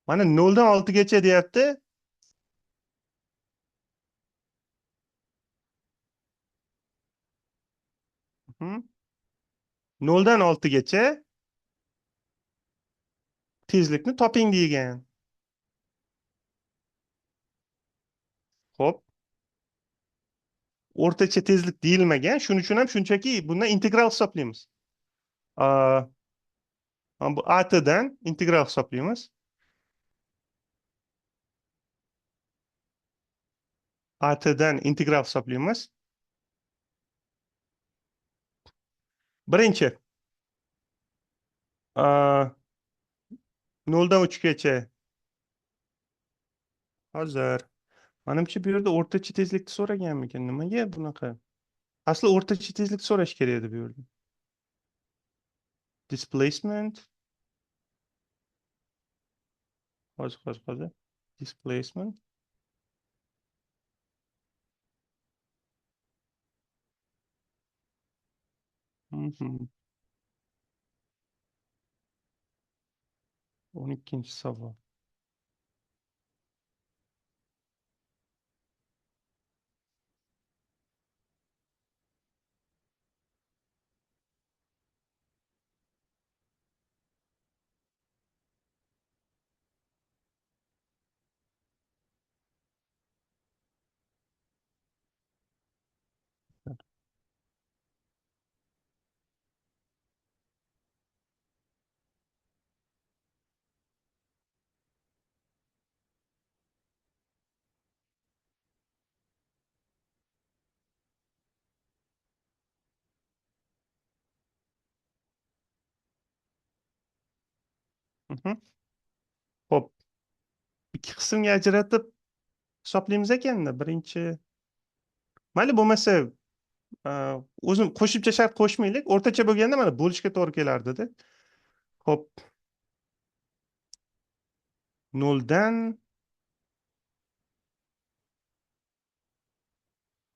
Mana 0 dan 6 gacha deyapti. Noldan 6 gacha tezlikni toping degan. Xo'p. O'rtacha tezlik deyilmagan. Shuning uchun ham shunchaki bundan integral hisoblaymiz. Bu A-dan integral hisoblaymiz. A-dan integral hisoblaymiz. Birinchi 0 dan 3 gacha. Hozir menimcha bu yerda o'rtacha tezlikni so'raganmikan? Nimaga bunaqa? Asli o'rtacha tezlikni so'rash kerak edi bu yerda. Displacement. Hozir. Displacement. Mhm. 12-chi savol. Xo'p. Ikki qismga ajratib hisoblaymiz ekanda. Birinchi mayli bo'lmasa o'zim qo'shimcha shart qo'shmaylik. O'rtacha bo'lganda mana bo'lishga to'g'ri kelardi-da. Xo'p. 0 dan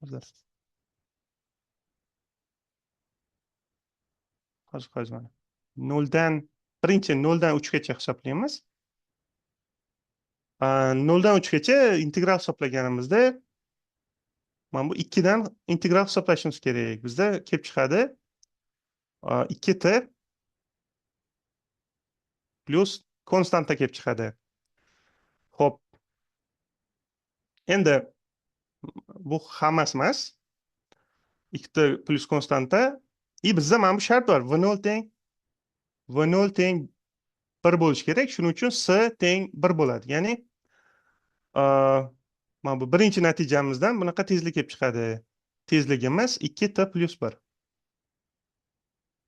hozir mana 0 dan birinchi 0 dan 3 gacha hisoblaymiz. 0 dan 3 gacha integral hisoblaganimizda mana bu 2 dan integral hisoblashimiz kerak. Bizda kelib chiqadi 2t plus konstanta kelib chiqadi. Xo'p, endi bu hammasi emas. Ikkita plus konstanta. Bizda mana bu shart bor. V0 teng 1 bo'lishi kerak. Shuning uchun S teng 1 bo'ladi. Ya'ni mana bu birinchi natijamizdan bunaqa tezlik kelib chiqadi. Tezligimiz 2t plus 1.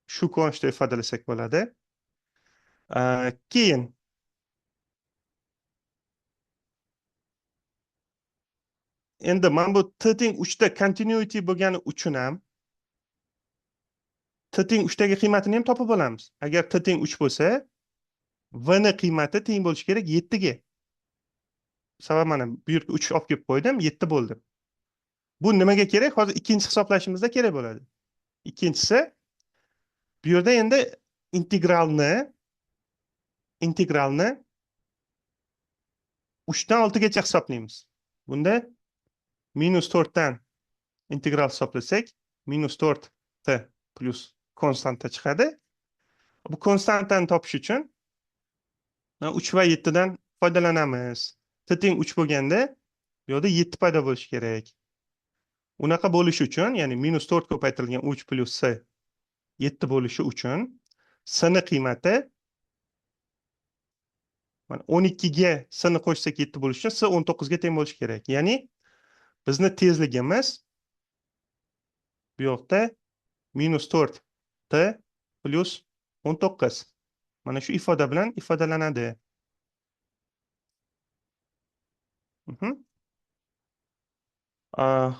Shu ko'rinishda ifodalasak bo'ladi. Keyin endi mana bu t teng 3 da continuity bo'lgani uchun ham t teng 3 dagi qiymatini ham topib olamiz. Agar t teng 3 bo'lsa, v ni qiymati teng bo'lishi kerak 7 ga. Sabab mana bu yerga 3 olib kelib qo'ydim, 7 bo'ldi. Bu nimaga kerak? Hozir ikkinchi hisoblashimizda kerak bo'ladi. Ikkinchisi, bu yerda endi integralni 3 dan 6 gacha hisoblaymiz. Bunda -4 dan integral hisoblasak, -4t plus konstanta chiqadi. Bu konstantani topish uchun 3 va 7 dan foydalanamiz. T teng 3 bo'lganda bu yerda 7 paydo bo'lishi kerak. Unaqa bo'lishi uchun, ya'ni -4 ko'paytirilgan 3 plus s 7 bo'lishi uchun s ni qiymati mana 12 ga s ni qo'shsak 7 bo'lishi uchun s 19 ga teng bo'lishi kerak. Ya'ni bizni tezligimiz bu yoqda -4t plus 19. Mana shu ifoda bilan ifodalanadi.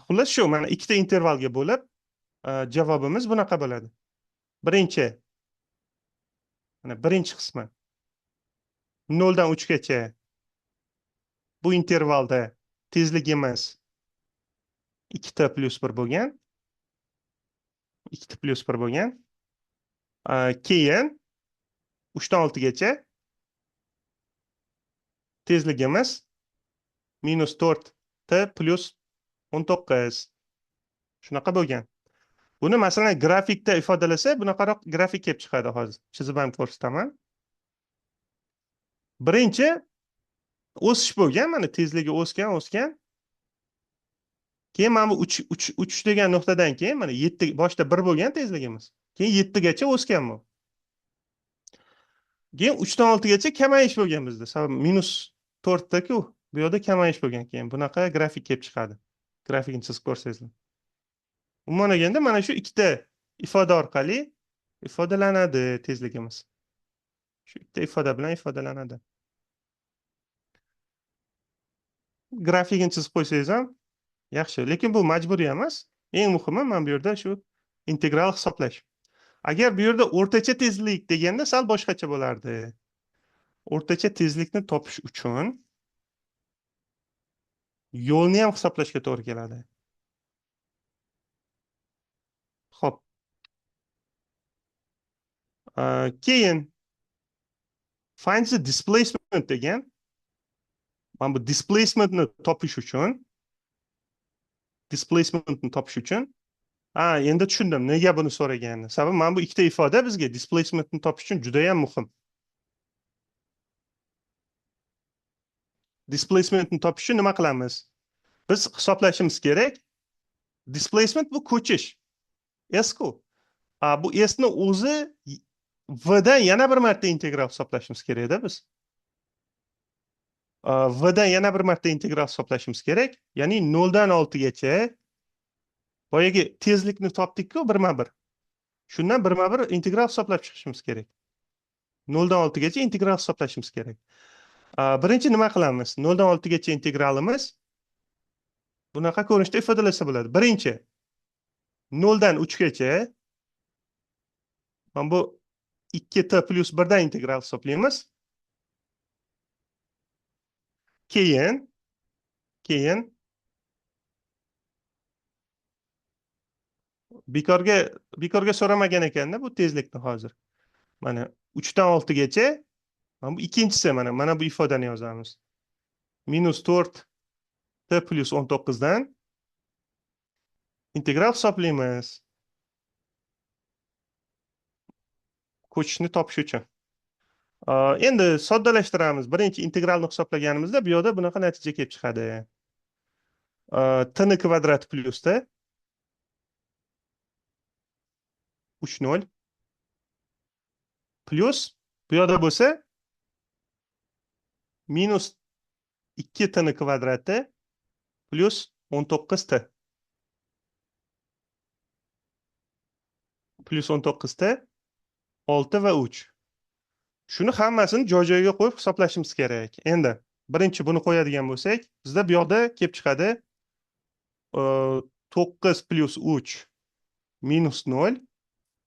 Xullas shu, mana ikkita intervalga bo'lib javobimiz bunaqa bo'ladi. Birinchi qismi 0 dan 3 gacha bu intervalda tezligimiz 2t plus 1 bo'lgan. 2t plus 1 bo'lgan. Keyin 3 dan 6 gacha tezligimiz -4t plus 19. Shunaqa bo'lgan. Buni masalan grafikda ifodalasa, bunaqaroq grafik kelib chiqadi hozir. Chizib ham ko'rsataman. Birinchi o'sish bo'lgan, mana tezligi o'sgan. Keyin mana bu 3 degan nuqtadan keyin mana 7 boshda 1 bo'lgan tezligimiz. Keyin 7 gacha o'sgan bu. Keyin 3 dan 6 gacha kamayish bo'lgan bizda. Sabab -4 da-ku, bu yerda kamayish bo'lgan. Keyin bunaqa grafik kelib chiqadi. Grafikni chizib ko'rsangizlar. Umuman olganda mana shu ikkita ifoda orqali ifodalanadi tezligimiz. Shu ikkita ifoda bilan ifodalanadi. Grafikni chizib qo'ysangiz ham yaxshi, lekin bu majburiy emas. Eng muhimi mana bu yerda shu integral hisoblash. Agar bu yerda o'rtacha tezlik deganda sal boshqacha bo'lardi. O'rtacha tezlikni topish uchun yo'lni ham hisoblashga to'g'ri keladi. Xo'p. Keyin find the displacement degan. Mana bu displacementni topish uchun endi tushundim nega buni so'raganini. Sababi mana bu ikkita ifoda bizga displacementni topish uchun juda ham muhim. Displacementni topish uchun nima qilamiz? Biz hisoblashimiz kerak. Displacement bu ko'chish. S-ku. Bu S ni o'zi v dan yana bir marta integral hisoblashimiz kerak-da biz. V dan yana bir marta integral hisoblashimiz kerak. Ya'ni 0 dan 6 gacha boyagi tezlikni topdik-ku birma-bir. Shundan birma-bir integral hisoblab chiqishimiz kerak. 0 dan 6 gacha integral hisoblashimiz kerak. Birinchi nima qilamiz? 0 dan 6 gacha integralimiz bunaqa ko'rinishda ifodalasa bo'ladi. Birinchi 0 dan 3 gacha mana bu 2t plus 1 dan integral hisoblaymiz. Keyin bekorga so'ramagan ekanda bu tezlikni hozir. Mana 3 dan 6 gacha mana bu ikkinchisi mana bu ifodani yozamiz. -4t plus 19 dan integral hisoblaymiz. Ko'chishni topish uchun. Endi soddalashtiramiz. Birinchi integralni hisoblaganimizda bu yoqda bunaqa natija kelib chiqadi. T ni kvadrati plyusda 3 0 plyus bu yoqda bo'lsa minus 2 t ni kvadrati plyus 19 t. Plyus 19 t 6 va 3. Shuni hammasini joy-joyiga qo'yib hisoblashimiz kerak. Endi birinchi buni qo'yadigan bo'lsak, bizda bu yoqda kelib chiqadi 9 plus 3 minus 0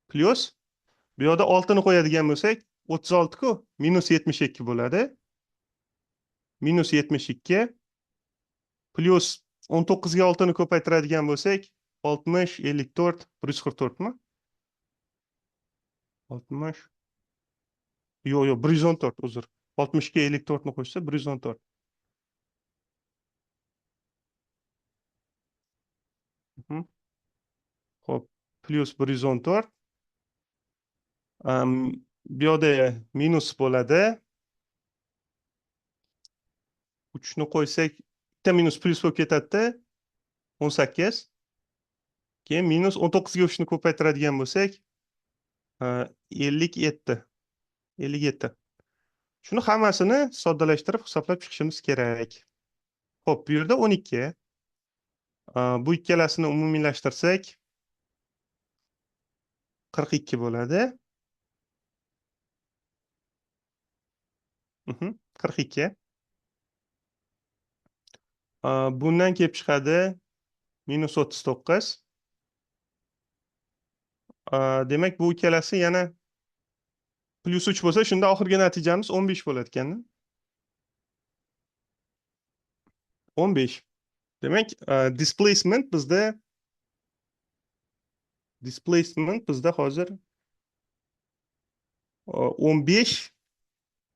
plus bu yoqda 6 ni qo'yadigan bo'lsak 36 ku minus 72 bo'ladi. Minus 72 plus 19 ga 6 ni ko'paytiradigan bo'lsak 60, 54, 144 mi? 60 Yo'q, 114, uzr. 60 ga 54 ni qo'shsa 114. Xo'p, plus 114. Bu yoqda minus bo'ladi. 3 ni qo'ysak, bitta minus plus bo'lib ketadi-da. 18. Keyin minus 19 ga 3 ni ko'paytiradigan bo'lsak, 57. 57. Shuni hammasini soddalashtirib hisoblab chiqishimiz kerak. Xo'p, bu yerda 12. Bu ikkalasini umumiylashtirsak 42 bo'ladi. 42. Bundan kelib chiqadi minus 39. Demak, bu ikkalasi yana plus 3 bo'lsa, shunda oxirgi natijamiz 15 bo'lar ekan. 15. Demak, displacement bizda hozir 15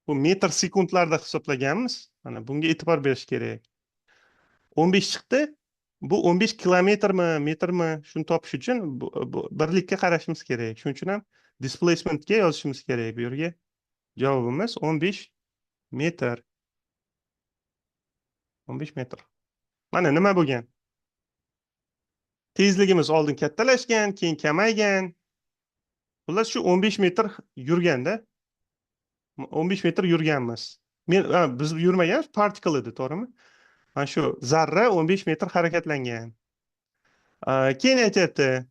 bu metr sekundlarda hisoblaganmiz. Mana bunga e'tibor berish kerak. 15 chiqdi. Bu 15 kilometrmi, metrmi, shuni topish uchun bu birlikka qarashimiz kerak. Shuning uchun ham displacementga yozishimiz kerak. Bu yerga javobimiz 15 metr. 15 metr. Mana nima bo'lgan? Tezligimiz oldin kattalashgan, keyin kamaygan. Xullas shu 15 metr yurganda 15 metr yurganmiz. Biz yurmaganmiz, particle edi, to'g'rimi? Mana shu zarra 15 metr harakatlangan. Keyin aytyapti,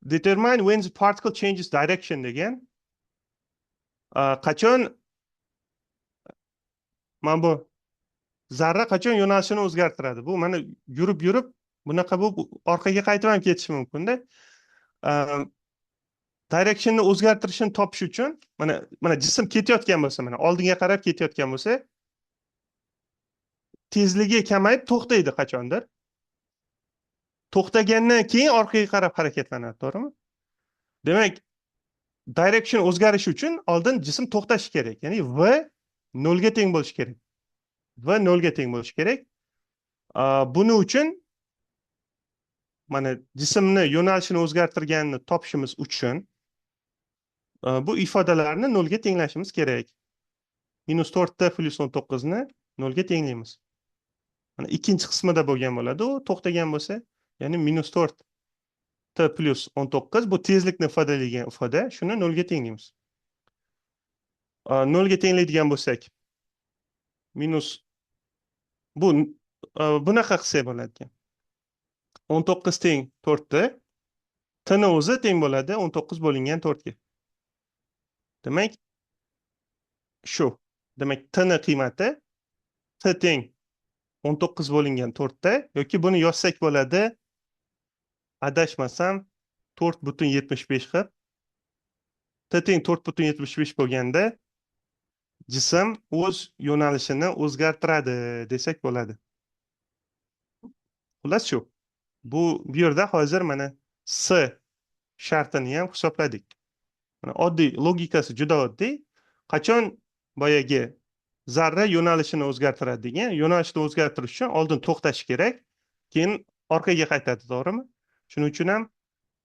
determine when the particle changes direction degan. Qachon mana bu zarra qachon yo'nalishini o'zgartiradi? Bu mana yurib bunaqa bu orqaga qaytib ham ketishi mumkin-da. Direction'ni o'zgartirishini topish uchun mana jism ketayotgan bo'lsa, mana oldinga qarab ketayotgan bo'lsa, tezligi kamayib to'xtaydi qachondir. To'xtagandan keyin orqaga qarab harakatlanadi, to'g'rimi? Demak, direction o'zgarishi uchun oldin jism to'xtashi kerak. Ya'ni v 0 ga teng bo'lishi kerak. V 0 ga teng bo'lishi kerak. Buning uchun mana jismni yo'nalishini o'zgartirganini topishimiz uchun bu ifodalarni 0 ga tenglashimiz kerak. Minus 4t plus 19 ni 0 ga tenglaymiz. Mana ikkinchi qismida bo'lgan bo'ladi, u to'xtagan bo'lsa, ya'ni minus 4t plus 19 bu tezlikni ifodalaydigan ifoda, shuni 0 ga tenglaymiz. 0 ga tenglaydigan bo'lsak, minus bu bunaqa qilsak bo'ladi ekan. 19 teng 4t, t ni o'zi teng bo'ladi 19 bo'lingan 4 ga. Demak, shu. Demak, t ni qiymati t teng 19 bo'lingan 4 ta yoki buni yozsak bo'ladi. Adashmasam 4,75 qilib. T teng 4,75 bo'lganda jism o'z yo'nalishini o'zgartiradi desak bo'ladi. Xullas shu. Bu yerda hozir mana S shartini ham hisobladik. Mana oddiy logikasi juda oddiy. Qachon boyagi zarra yo'nalishini o'zgartiradi degan, yo'nalishni o'zgartirish uchun oldin to'xtash kerak, keyin orqaga qaytadi, to'g'rimi? Shuning uchun ham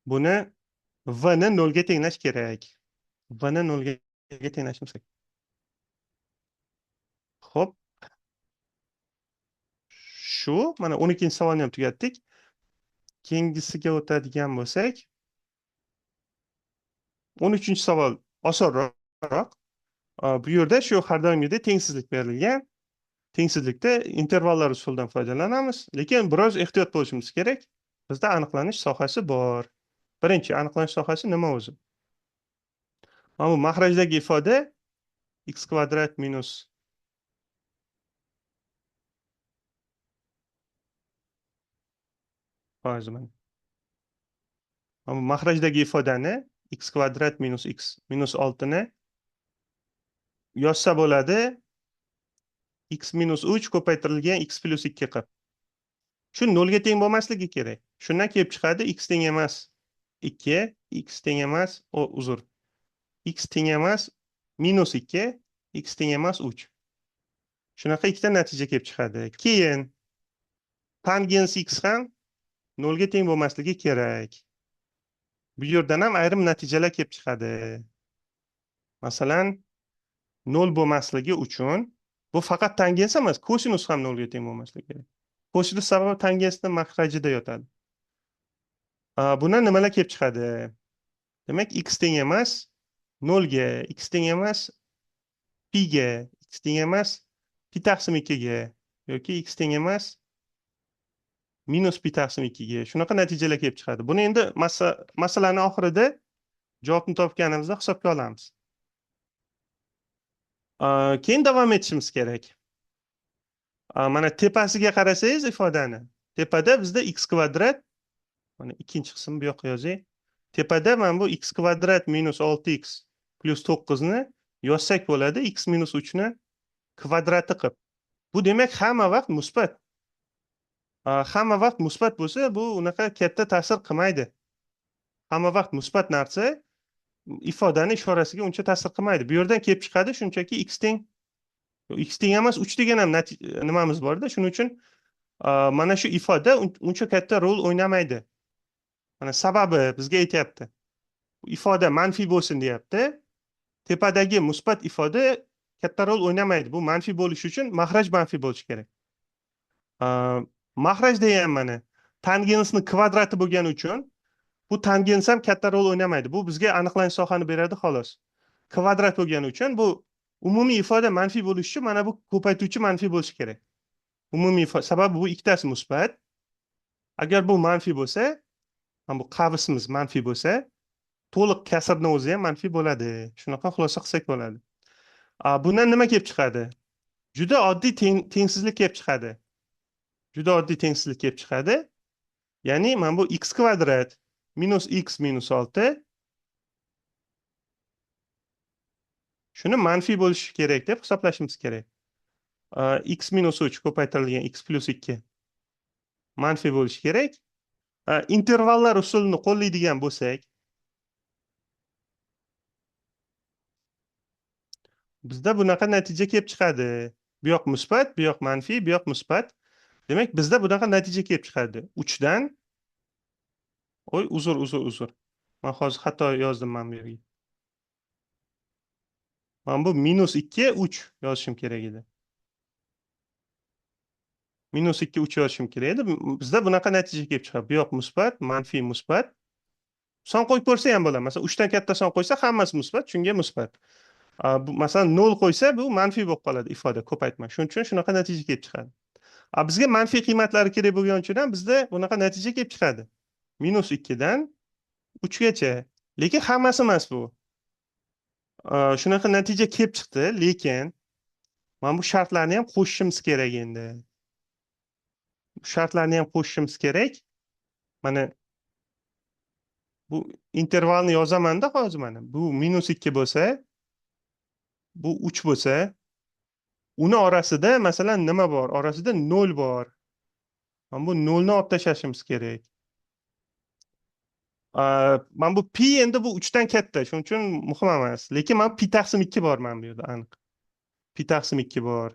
buni v ni 0 ga tenglash kerak. v ni nolga tenglashimiz kerak. Xo'p, shu mana 12-savolni ham tugatdik. Keyingisiga o'tadigan bo'lsak, 13-savol osonroq. Bu yerda shu har doimgidek tengsizlik berilgan. Tengsizlikda intervallar usulidan foydalanamiz, lekin biroz ehtiyot bo'lishimiz kerak. Bizda aniqlanish sohasi bor. Birinchi aniqlanish sohasi nima o'zi? Mana bu mahrajdagi ifoda x kvadrat minus mana bu mahrajdagi ifodani x kvadrat minus x minus 6 ni yozsa bo'ladi x minus 3 ko'paytirilgan x plus 2 qilib. Shu 0 ga teng bo'lmasligi kerak. Shundan kelib chiqadi x teng emas 2, x teng emas, uzr. X teng emas minus 2, x teng emas 3. Shunaqa ikkita natija kelib chiqadi. Keyin tangens x ham 0 ga teng bo'lmasligi kerak. Bu yerdan ham ayrim natijalar kelib chiqadi. Masalan, 0 bo'lmasligi uchun bu faqat tangens emas, kosinus ham 0 ga teng bo'lmasligi kerak. Kosinus sababi tangensni mahrajida yotadi. Bundan nimalar kelib chiqadi? Demak, x teng emas 0 ga, x teng emas pi ga, x teng emas pi taqsim 2 ga yoki x teng emas minus pi taqsim 2 ga. Shunaqa natijalar kelib chiqadi. Buni endi masalaning oxirida javobni topganimizda hisobga olamiz. Keyin davom etishimiz kerak. Mana tepasiga qarasangiz ifodani. Tepada bizda x kvadrat, mana ikkinchi qism bu yoqqa yozay. Tepada mana bu x kvadrat minus 6x plus 9 ni yozsak bo'ladi, x minus 3 ni kvadrati qilib. Bu demak hamma vaqt musbat. Hamma vaqt musbat bo'lsa, bu unaqa katta ta'sir qilmaydi. Hamma vaqt musbat narsa ifodani ishorasiga uncha ta'sir qilmaydi. Bu yerdan kelib chiqadi shunchaki x teng emas 3 degan ham nimamiz bor-da. Shuning uchun mana shu ifoda uncha katta rol o'ynamaydi. Mana sababi bizga aytayapti. Bu ifoda manfiy bo'lsin deyapti. Tepadagi musbat ifoda katta rol o'ynamaydi. Bu manfiy bo'lish uchun mahraj manfiy bo'lishi kerak. Mahrajda ham mana tangensni kvadrati bo'lgani uchun bu tangens ham katta rol o'ynamaydi. Bu bizga aniqlanish sohani beradi xolos. Kvadrat bo'lgani uchun bu umumiy ifoda manfiy bo'lishi uchun mana bu ko'paytuvchi manfiy bo'lishi kerak. Umumiy sababi bu ikkitasi musbat. Agar bu manfiy bo'lsa, mana bu qavsimiz manfiy bo'lsa, to'liq kasrni o'zi ham manfiy bo'ladi. Shunaqa xulosa qilsak bo'ladi. Bundan nima kelib chiqadi? Juda oddiy tengsizlik kelib chiqadi. Juda oddiy tengsizlik kelib chiqadi. Ya'ni mana bu x kvadrat minus x minus 6 shuni manfiy bo'lishi kerak deb hisoblashimiz kerak. X minus 3 ko'paytirilgan x plus 2 manfiy bo'lishi kerak. Intervallar usulini qo'llaydigan bo'lsak, bizda bunaqa natija kelib chiqadi. Bu yoq musbat, bu yoq manfiy, bu yoq musbat. Demak, bizda bunaqa natija kelib chiqadi. 3 dan uzr. Men hozir xato yozdim mana bu yerga. Mana bu minus 2, 3 yozishim kerak edi. Minus 2, 3 yozishim kerak edi. Bizda bunaqa natija kelib chiqadi. Bu yoq musbat, manfiy, musbat. Son qo'yib ko'rsa ham bo'ladi. Masalan, 3 dan katta son qo'ysa hammasi musbat, shunga musbat. Masalan 0 qo'ysa bu manfiy bo'lib qoladi ifoda, ko'paytma. Shuning uchun shunaqa natija kelib chiqadi. Bizga manfiy qiymatlari kerak bo'lgani uchun ham bizda bunaqa natija kelib chiqadi. Minus 2 dan 3 gacha. Lekin hammasi emas bu. Shunaqa natija kelib chiqdi, lekin mana bu shartlarni ham qo'shishimiz kerak endi. Shartlarni ham qo'shishimiz kerak. Mana bu intervalni yozaman-da hozir mana. Bu minus 2 bo'lsa, bu 3 bo'lsa, uni orasida masalan nima bor? Orasida 0 bor. Mana bu 0 ni olib tashlashimiz kerak. Mana bu pi endi bu 3 dan katta, shuning uchun muhim emas. Lekin mana pi taqsim 2 bor mana bu yerda aniq. Pi taqsim 2 bor.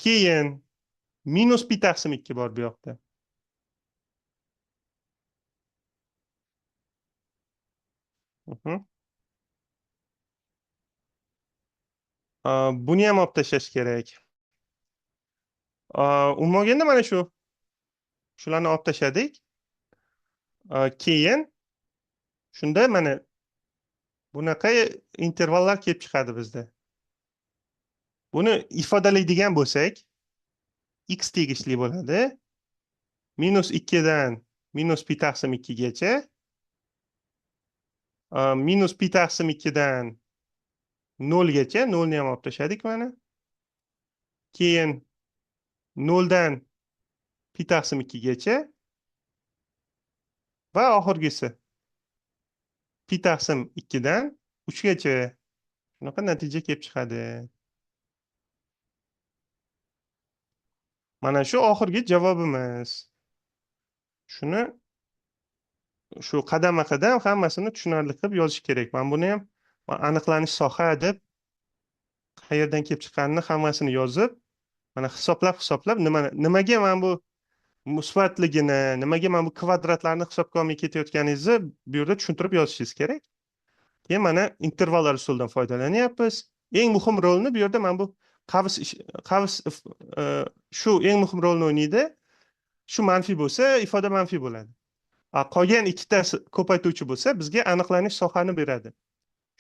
Keyin minus pi taqsim 2 bor bu yoqda. Mhm. Buni ham olib tashlash kerak. Umuman olganda mana shularni olib tashladik. Keyin shunda mana bunaqa intervallar kelib chiqadi bizda. Buni ifodalaydigan bo'lsak, x tegishli bo'ladi. -2 dan -pi/2gacha, -pi/2dan 0gacha, 0ni ham olib tashladik mana. Keyin 0dan pi/2gacha va oxirgisi pi/2dan 3gacha. Shunaqa natija kelib chiqadi. Mana shu oxirgi javobimiz. Shuni shu qadama-qadam hammasini tushunarli qilib yozish kerak. Men buni ham aniqlanish soha deb qayerdan kelib chiqqanini hammasini yozib, mana hisoblab nimaga men bu musbatligini, nimaga men bu kvadratlarni hisobga olmay ketayotganingizni bu yerda tushuntirib yozishingiz kerak. Keyin mana intervallar usulidan foydalanyapmiz. Eng muhim rolni bu yerda men bu qavs shu eng muhim rolni o'ynaydi. Shu manfiy bo'lsa, ifoda manfiy bo'ladi. Qolgan ikkitasi ko'paytuvchi bo'lsa, bizga aniqlanish sohani beradi.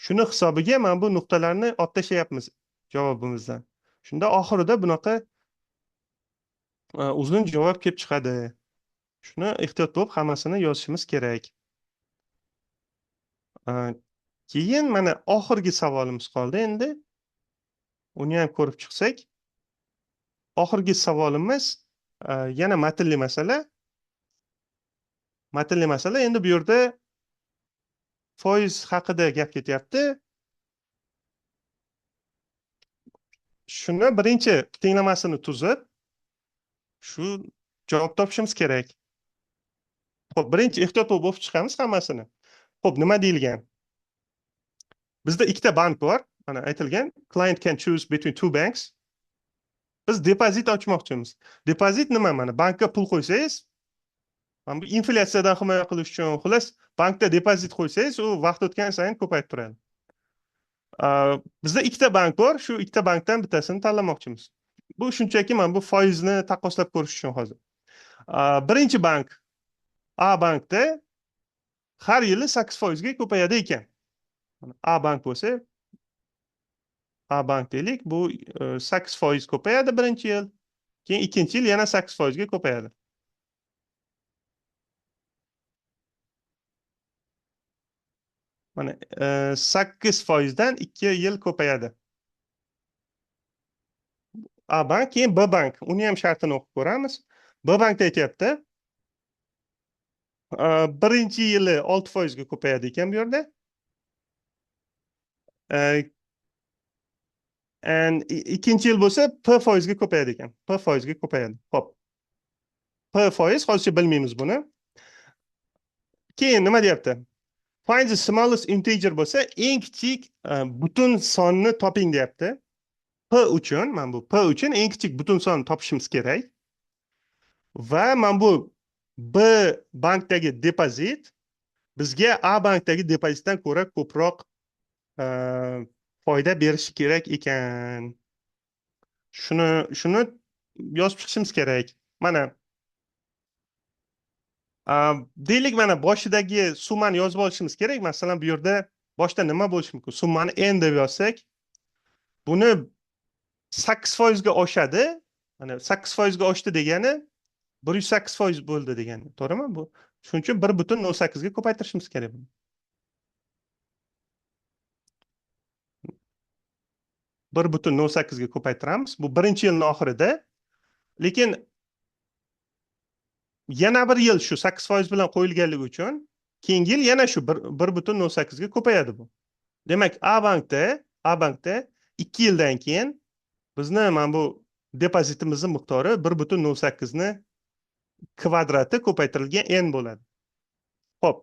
Shuni hisobiga men bu nuqtalarni olib tashlayapmiz javobimizdan. Shunda oxirida bunaqa uzun javob kelib chiqadi. Shuni ehtiyot bo'lib hammasini yozishimiz kerak. Keyin mana oxirgi savolimiz qoldi endi. Uni ham ko'rib chiqsak, oxirgi savolimiz yana matnli masala. Matnli masala endi bu yerda foiz haqida gap ketyapti. Shuni birinchi tenglamasini tuzib, shu javob topishimiz kerak. Xo'p, birinchi ehtiyot bo'lib o'qib chiqamiz hammasini. Xo'p, nima deyilgan? Bizda ikkita bank bor. Mana aytilgan, client can choose between two banks. Biz depozit ochmoqchimiz. Depozit nima? Mana bankka pul qo'ysangiz, mana bu inflyatsiyadan himoya qilish uchun, xullas, bankda depozit qo'ysangiz, u vaqt o'tgan sayin ko'payib turadi. Bizda ikkita bank bor, shu ikkita bankdan bittasini tanlamoqchimiz. Bu shunchaki mana bu foizni taqqoslab ko'rish uchun hozir. Birinchi bank A bankda har yili 8% ga ko'payadi ekan. A bank bo'lsa, A bank deylik, bu 8% ko'payadi birinchi yil, keyin ikkinchi yil yana 8% ga ko'payadi. Mana 8% dan 2 yil ko'payadi. A bank, keyin B bank. Uni ham shartini o'qib ko'ramiz. B bankda aytyapti, birinchi yili 6% ga ko'payadi ekan bu yerda. Ikkinchi yil bo'lsa P foizga ko'payadi ekan. P foizga ko'payadi. Xo'p. P foiz hozircha bilmaymiz buni. Keyin nima deyapti? Find the smallest integer bo'lsa, eng kichik butun sonni toping deyapti. P uchun, mana bu P uchun eng kichik butun sonni topishimiz kerak. Va mana bu B bankdagi depozit bizga A bankdagi depozitdan ko'ra ko'proq foyda berishi kerak ekan. Shuni yozib chiqishimiz kerak. Mana deylik, mana boshidagi summani yozib olishimiz kerak. Masalan, bu yerda boshda nima bo'lishi mumkin? Summani n deb yozsak, buni 8% ga oshadi. Mana 8% ga oshdi degani 108% bo'ldi degani. To'g'rimi? Bu shuning uchun 1.08 ga ko'paytirishimiz kerak. 1.08 ga ko'paytiramiz. Bu birinchi yilning oxirida. Lekin yana bir yil shu 8% bilan qo'yilganligi uchun keyingi yil yana shu 1.08 ga ko'payadi bu. Demak, A bankda 2 yildan keyin bizni mana bu depozitimizning miqdori 1.08 ni kvadrati ko'paytirilgan n bo'ladi. Xo'p.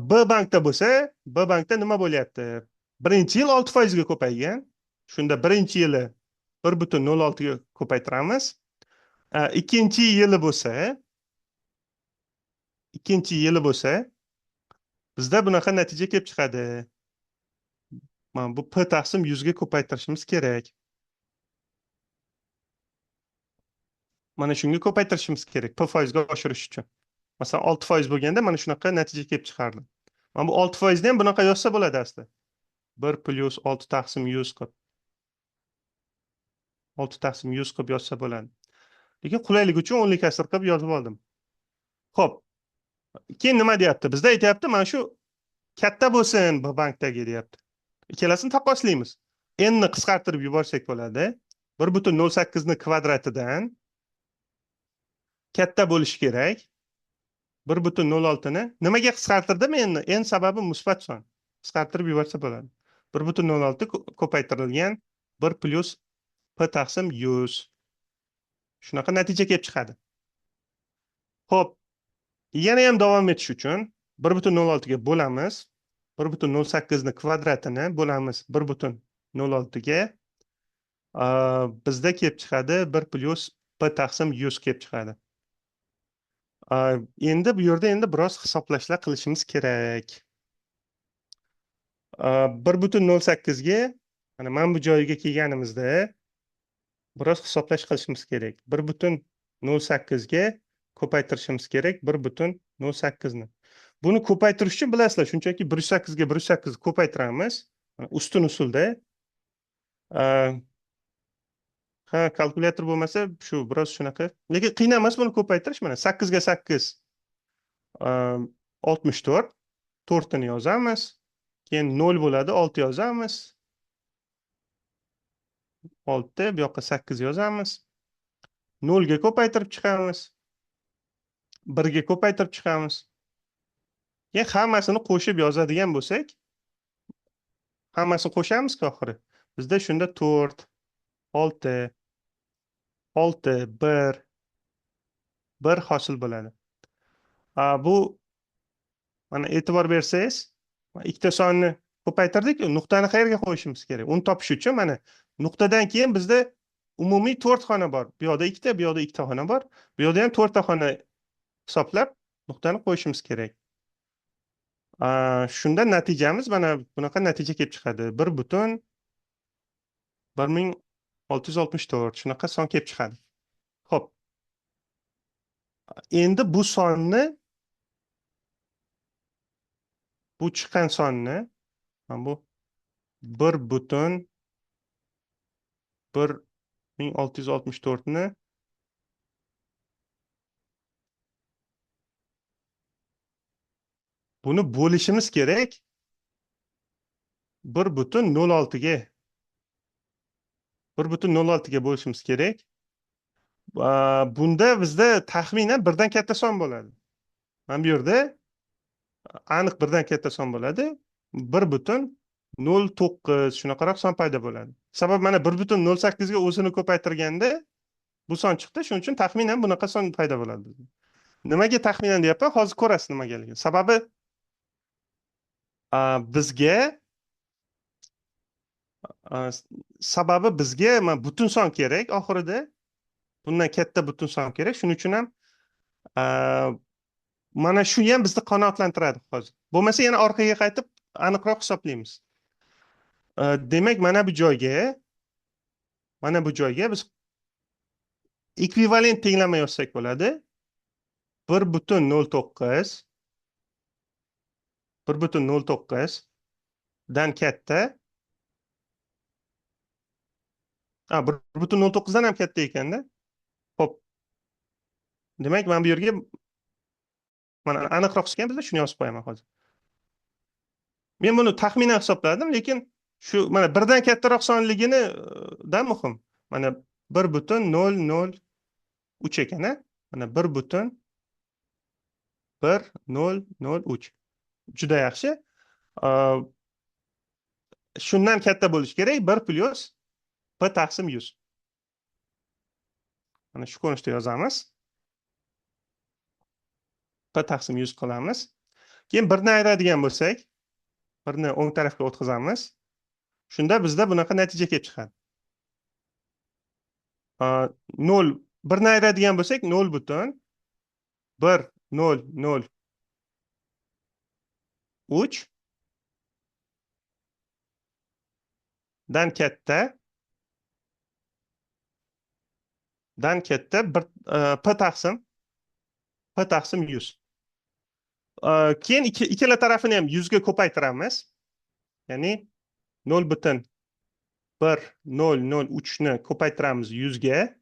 B bankda bo'lsa, B bankda nima bo'lyapti? Birinchi yil 6% ga ko'paygan. Shunda birinchi yili 1.06 ga ko'paytiramiz. Ikkinchi yili bo'lsa bizda bunaqa natija kelib chiqadi. Mana bu p taqsim 100 ga ko'paytirishimiz kerak. Mana shunga ko'paytirishimiz kerak p foizga oshirish uchun. Masalan 6% bo'lganda mana shunaqa natija kelib chiqardi. Mana bu 6% ni ham bunaqa yozsa bo'ladi aslida. 1 plus 6 taqsim 100 qilib. 6 taqsim 100 qilib yozsa bo'ladi. Lekin qulaylik uchun 10 lik kasr qilib yozib oldim. Xo'p. Keyin nima deyapti? Bizda aytayapti, mana shu katta bo'lsin bu bankdagi deyapti. Ikkalasini taqqoslaymiz. N ni qisqartirib yuborsak bo'ladi. 1.08 ni kvadratidan katta bo'lishi kerak. 1.06 ni nimaga qisqartirdim endi? N sababi musbat son. Qisqartirib yuborsa bo'ladi. 1.06 ko'paytirilgan 1 plus p taqsim 100. Shunaqa natija kelib chiqadi. Xo'p, yana ham davom etish uchun 1.06 ga bo'lamiz. 1.08 ni kvadratini bo'lamiz 1.06 ga. Bizda kelib chiqadi 1 plus p taqsim 100 kelib chiqadi. Endi bu yerda endi biroz hisoblashlar qilishimiz kerak. 1.08 ga mana bu joyiga kelganimizda biroz hisoblash qilishimiz kerak. 1.08 ga ko'paytirishimiz kerak 1.08 ni. Buni ko'paytirish uchun bilasizlar, shunchaki 108 ga 108 ko'paytiramiz. Ustun usulda. Ha, kalkulyator bo'lmasa, shu biroz shunaqa. Lekin qiyin emas buni ko'paytirish. Mana 8 ga 8 64. 4 ni yozamiz. Keyin 0 bo'ladi, 6 yozamiz. 6, bu yoqqa 8 yozamiz. 0 ga ko'paytirib chiqamiz. 1 ga ko'paytirib chiqamiz. Keyin hammasini qo'shib yozadigan bo'lsak, hammasini qo'shamiz-ku oxiri. Bizda shunda 4, 6, 6, 1 hosil bo'ladi. Bu mana e'tibor bersangiz, ikkita sonni ko'paytirdik, nuqtani qayerga qo'yishimiz kerak? Uni topish uchun mana nuqtadan keyin bizda umumiy 4 xona bor. Bu yoqda 2 ta, bu yoqda 2 ta xona bor. Bu yoqda ham 4 ta xona hisoblab nuqtani qo'yishimiz kerak. Shunda natijamiz mana bunaqa natija kelib chiqadi. 1.1664 shunaqa son kelib chiqadi. Xo'p. Endi bu sonni, bu chiqqan sonni, mana bu 1.1664 ni buni bo'lishimiz kerak 1.06 ga. 1.06 ga bo'lishimiz kerak. Bunda bizda taxminan birdan katta son bo'ladi. Mana bu yerda aniq birdan katta son bo'ladi. 1.09 shunaqaroq son paydo bo'ladi. Sabab mana 1.08 ga o'zini ko'paytirganda bu son chiqdi. Shuning uchun taxminan bunaqa son paydo bo'ladi. Nimaga taxminan deyapman? Hozir ko'rasiz nimagaligini. Sababi bizga mana butun son kerak oxirida. Bundan katta butun son kerak. Shuning uchun ham mana shu ham bizni qanoatlantiradi hozir. Bo'lmasa yana orqaga qaytib aniqroq hisoblaymiz. Demak, mana bu joyga biz ekvivalent tenglama yozsak bo'ladi. 1.09 dan katta. 1.09 dan ham katta ekanda. Xo'p. Demak, men bu yerga mana aniqroq chiqqan bizda shuni yozib qo'yaman hozir. Men buni taxminan hisobladim, lekin shu mana birdan kattaroq sonligini da muhim. Mana 1.003 ekan, mana 1.1003. Juda yaxshi. Shundan katta bo'lishi kerak 1 plus p taqsim 100. Mana shu ko'rinishda yozamiz. P taqsim 100 qilamiz. Keyin birni ayiradigan bo'lsak, birni o'ng tarafga o'tkazamiz. Shunda bizda bunaqa natija kelib chiqadi. 0 birni ayiradigan bo'lsak 0.100 3 dan katta bir p taqsim 100. Keyin ikkala tarafini ham 100 ga ko'paytiramiz. Ya'ni 0,003 ni ko'paytiramiz 100 ga.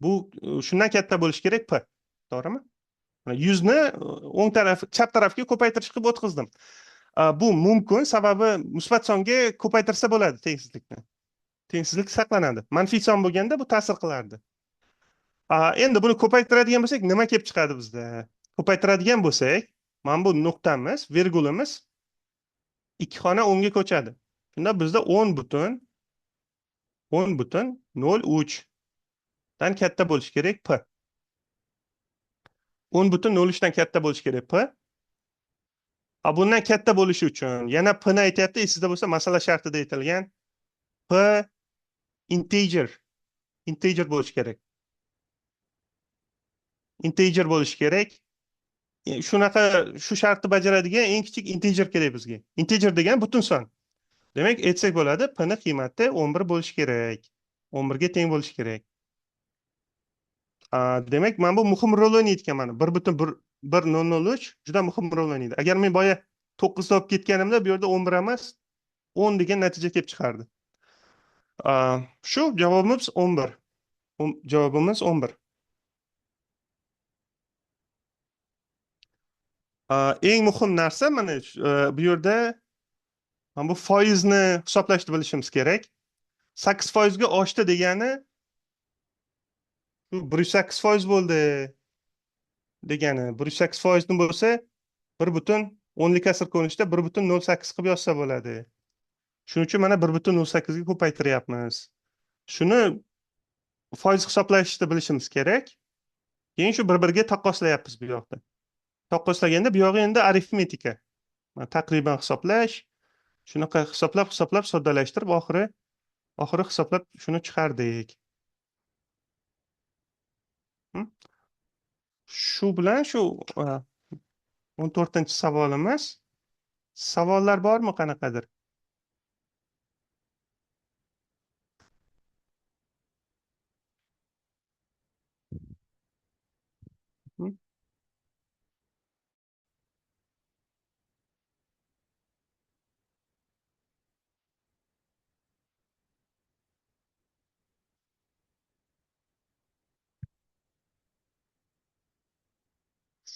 Bu shundan katta bo'lishi kerak p. To'g'rimi? 100 ni o'ng taraf, chap tarafga ko'paytirish qilib o'tkazdim. Bu mumkin, sababi musbat songa ko'paytirsa bo'ladi tengsizlikni. Tengsizlik saqlanadi. Manfiy son bo'lganda bu ta'sir qilardi. Endi buni ko'paytiradigan bo'lsak, nima kelib chiqadi bizda? Ko'paytiradigan bo'lsak, mana bu nuqtamiz, virgulimiz ikki xona o'ngga ko'chadi. Shunda bizda 10,03 dan katta bo'lishi kerak p. 10,03 dan katta bo'lishi kerak p. Bundan katta bo'lishi uchun yana p ni aytyapti, esingizda bo'lsa, masala shartida aytilgan p integer bo'lishi kerak. Integer bo'lishi kerak. Shu shartni bajaradigan eng kichik integer kerak bizga. Integer degan butun son. Demak, aytsak bo'ladi, p ni qiymati 11 bo'lishi kerak. 11 ga teng bo'lishi kerak. Demak, mana bu muhim rol o'ynaydigan mana 1,103 juda muhim rol o'ynaydi. Agar men boya 9 topib ketganimda, bu yerda 11 emas, 10 degan natija kelib chiqardi. Shu javobimiz 11. Javobimiz 11. Eng muhim narsa mana bu yerda mana bu foizni hisoblashni bilishimiz kerak. 8% ga oshdi degani 108% bo'ldi degani. 108% ni bo'lsa 1,10 kasr ko'rinishda 1,08 qilib yozsa bo'ladi. Shuning uchun mana 1,08 ga ko'paytiryapmiz. Shuni foiz hisoblashni bilishimiz kerak. Keyin shu bir-biriga taqqoslayapmiz bu yoqda. Taqqoslaganda bu yog'i endi arifmetika. Taqriban hisoblash. Shunaqa hisoblab soddalashtirib oxiri hisoblab shuni chiqardik. Shu bilan shu 14-savolimiz. Savollar bormi qanaqadir?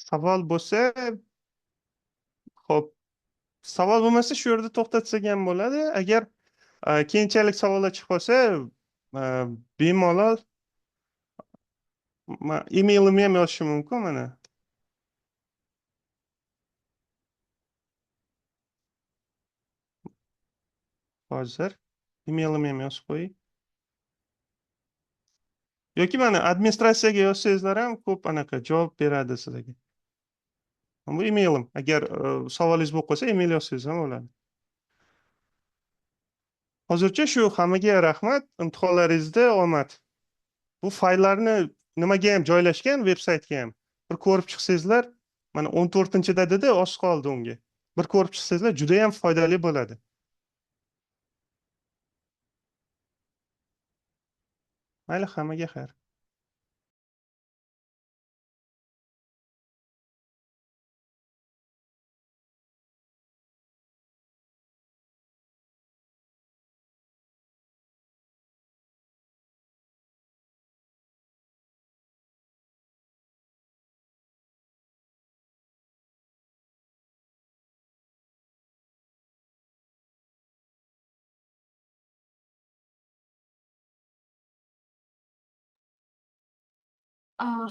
Savol bo'lsa, xo'p, savol bo'lmasa shu yerda to'xtatsak ham bo'ladi. Agar keyinchalik savollar chiqib qolsa, bemalol emailimni ham yozishim mumkin mana. Hozir emailimni ham yozib qo'ying. Yoki mana administratsiyaga yozsangizlar ham ko'p anaqa javob beradi sizlarga. Bu emailim. Agar savolingiz bo'lib qolsa, email yozsangiz ham bo'ladi. Hozircha shu, hammaga rahmat, imtihonlaringizda omad. Bu fayllarni nimaga ham joylashgan, veb-saytga ham bir ko'rib chiqsangizlar, mana 14-da dedi, oz qoldi unga. Bir ko'rib chiqsangizlar juda ham foydali bo'ladi. Mayli, hammaga xayr.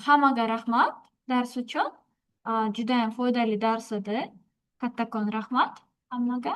Hammaga rahmat dars uchun. Juda ham foydali dars edi. Kattakon rahmat hammaga.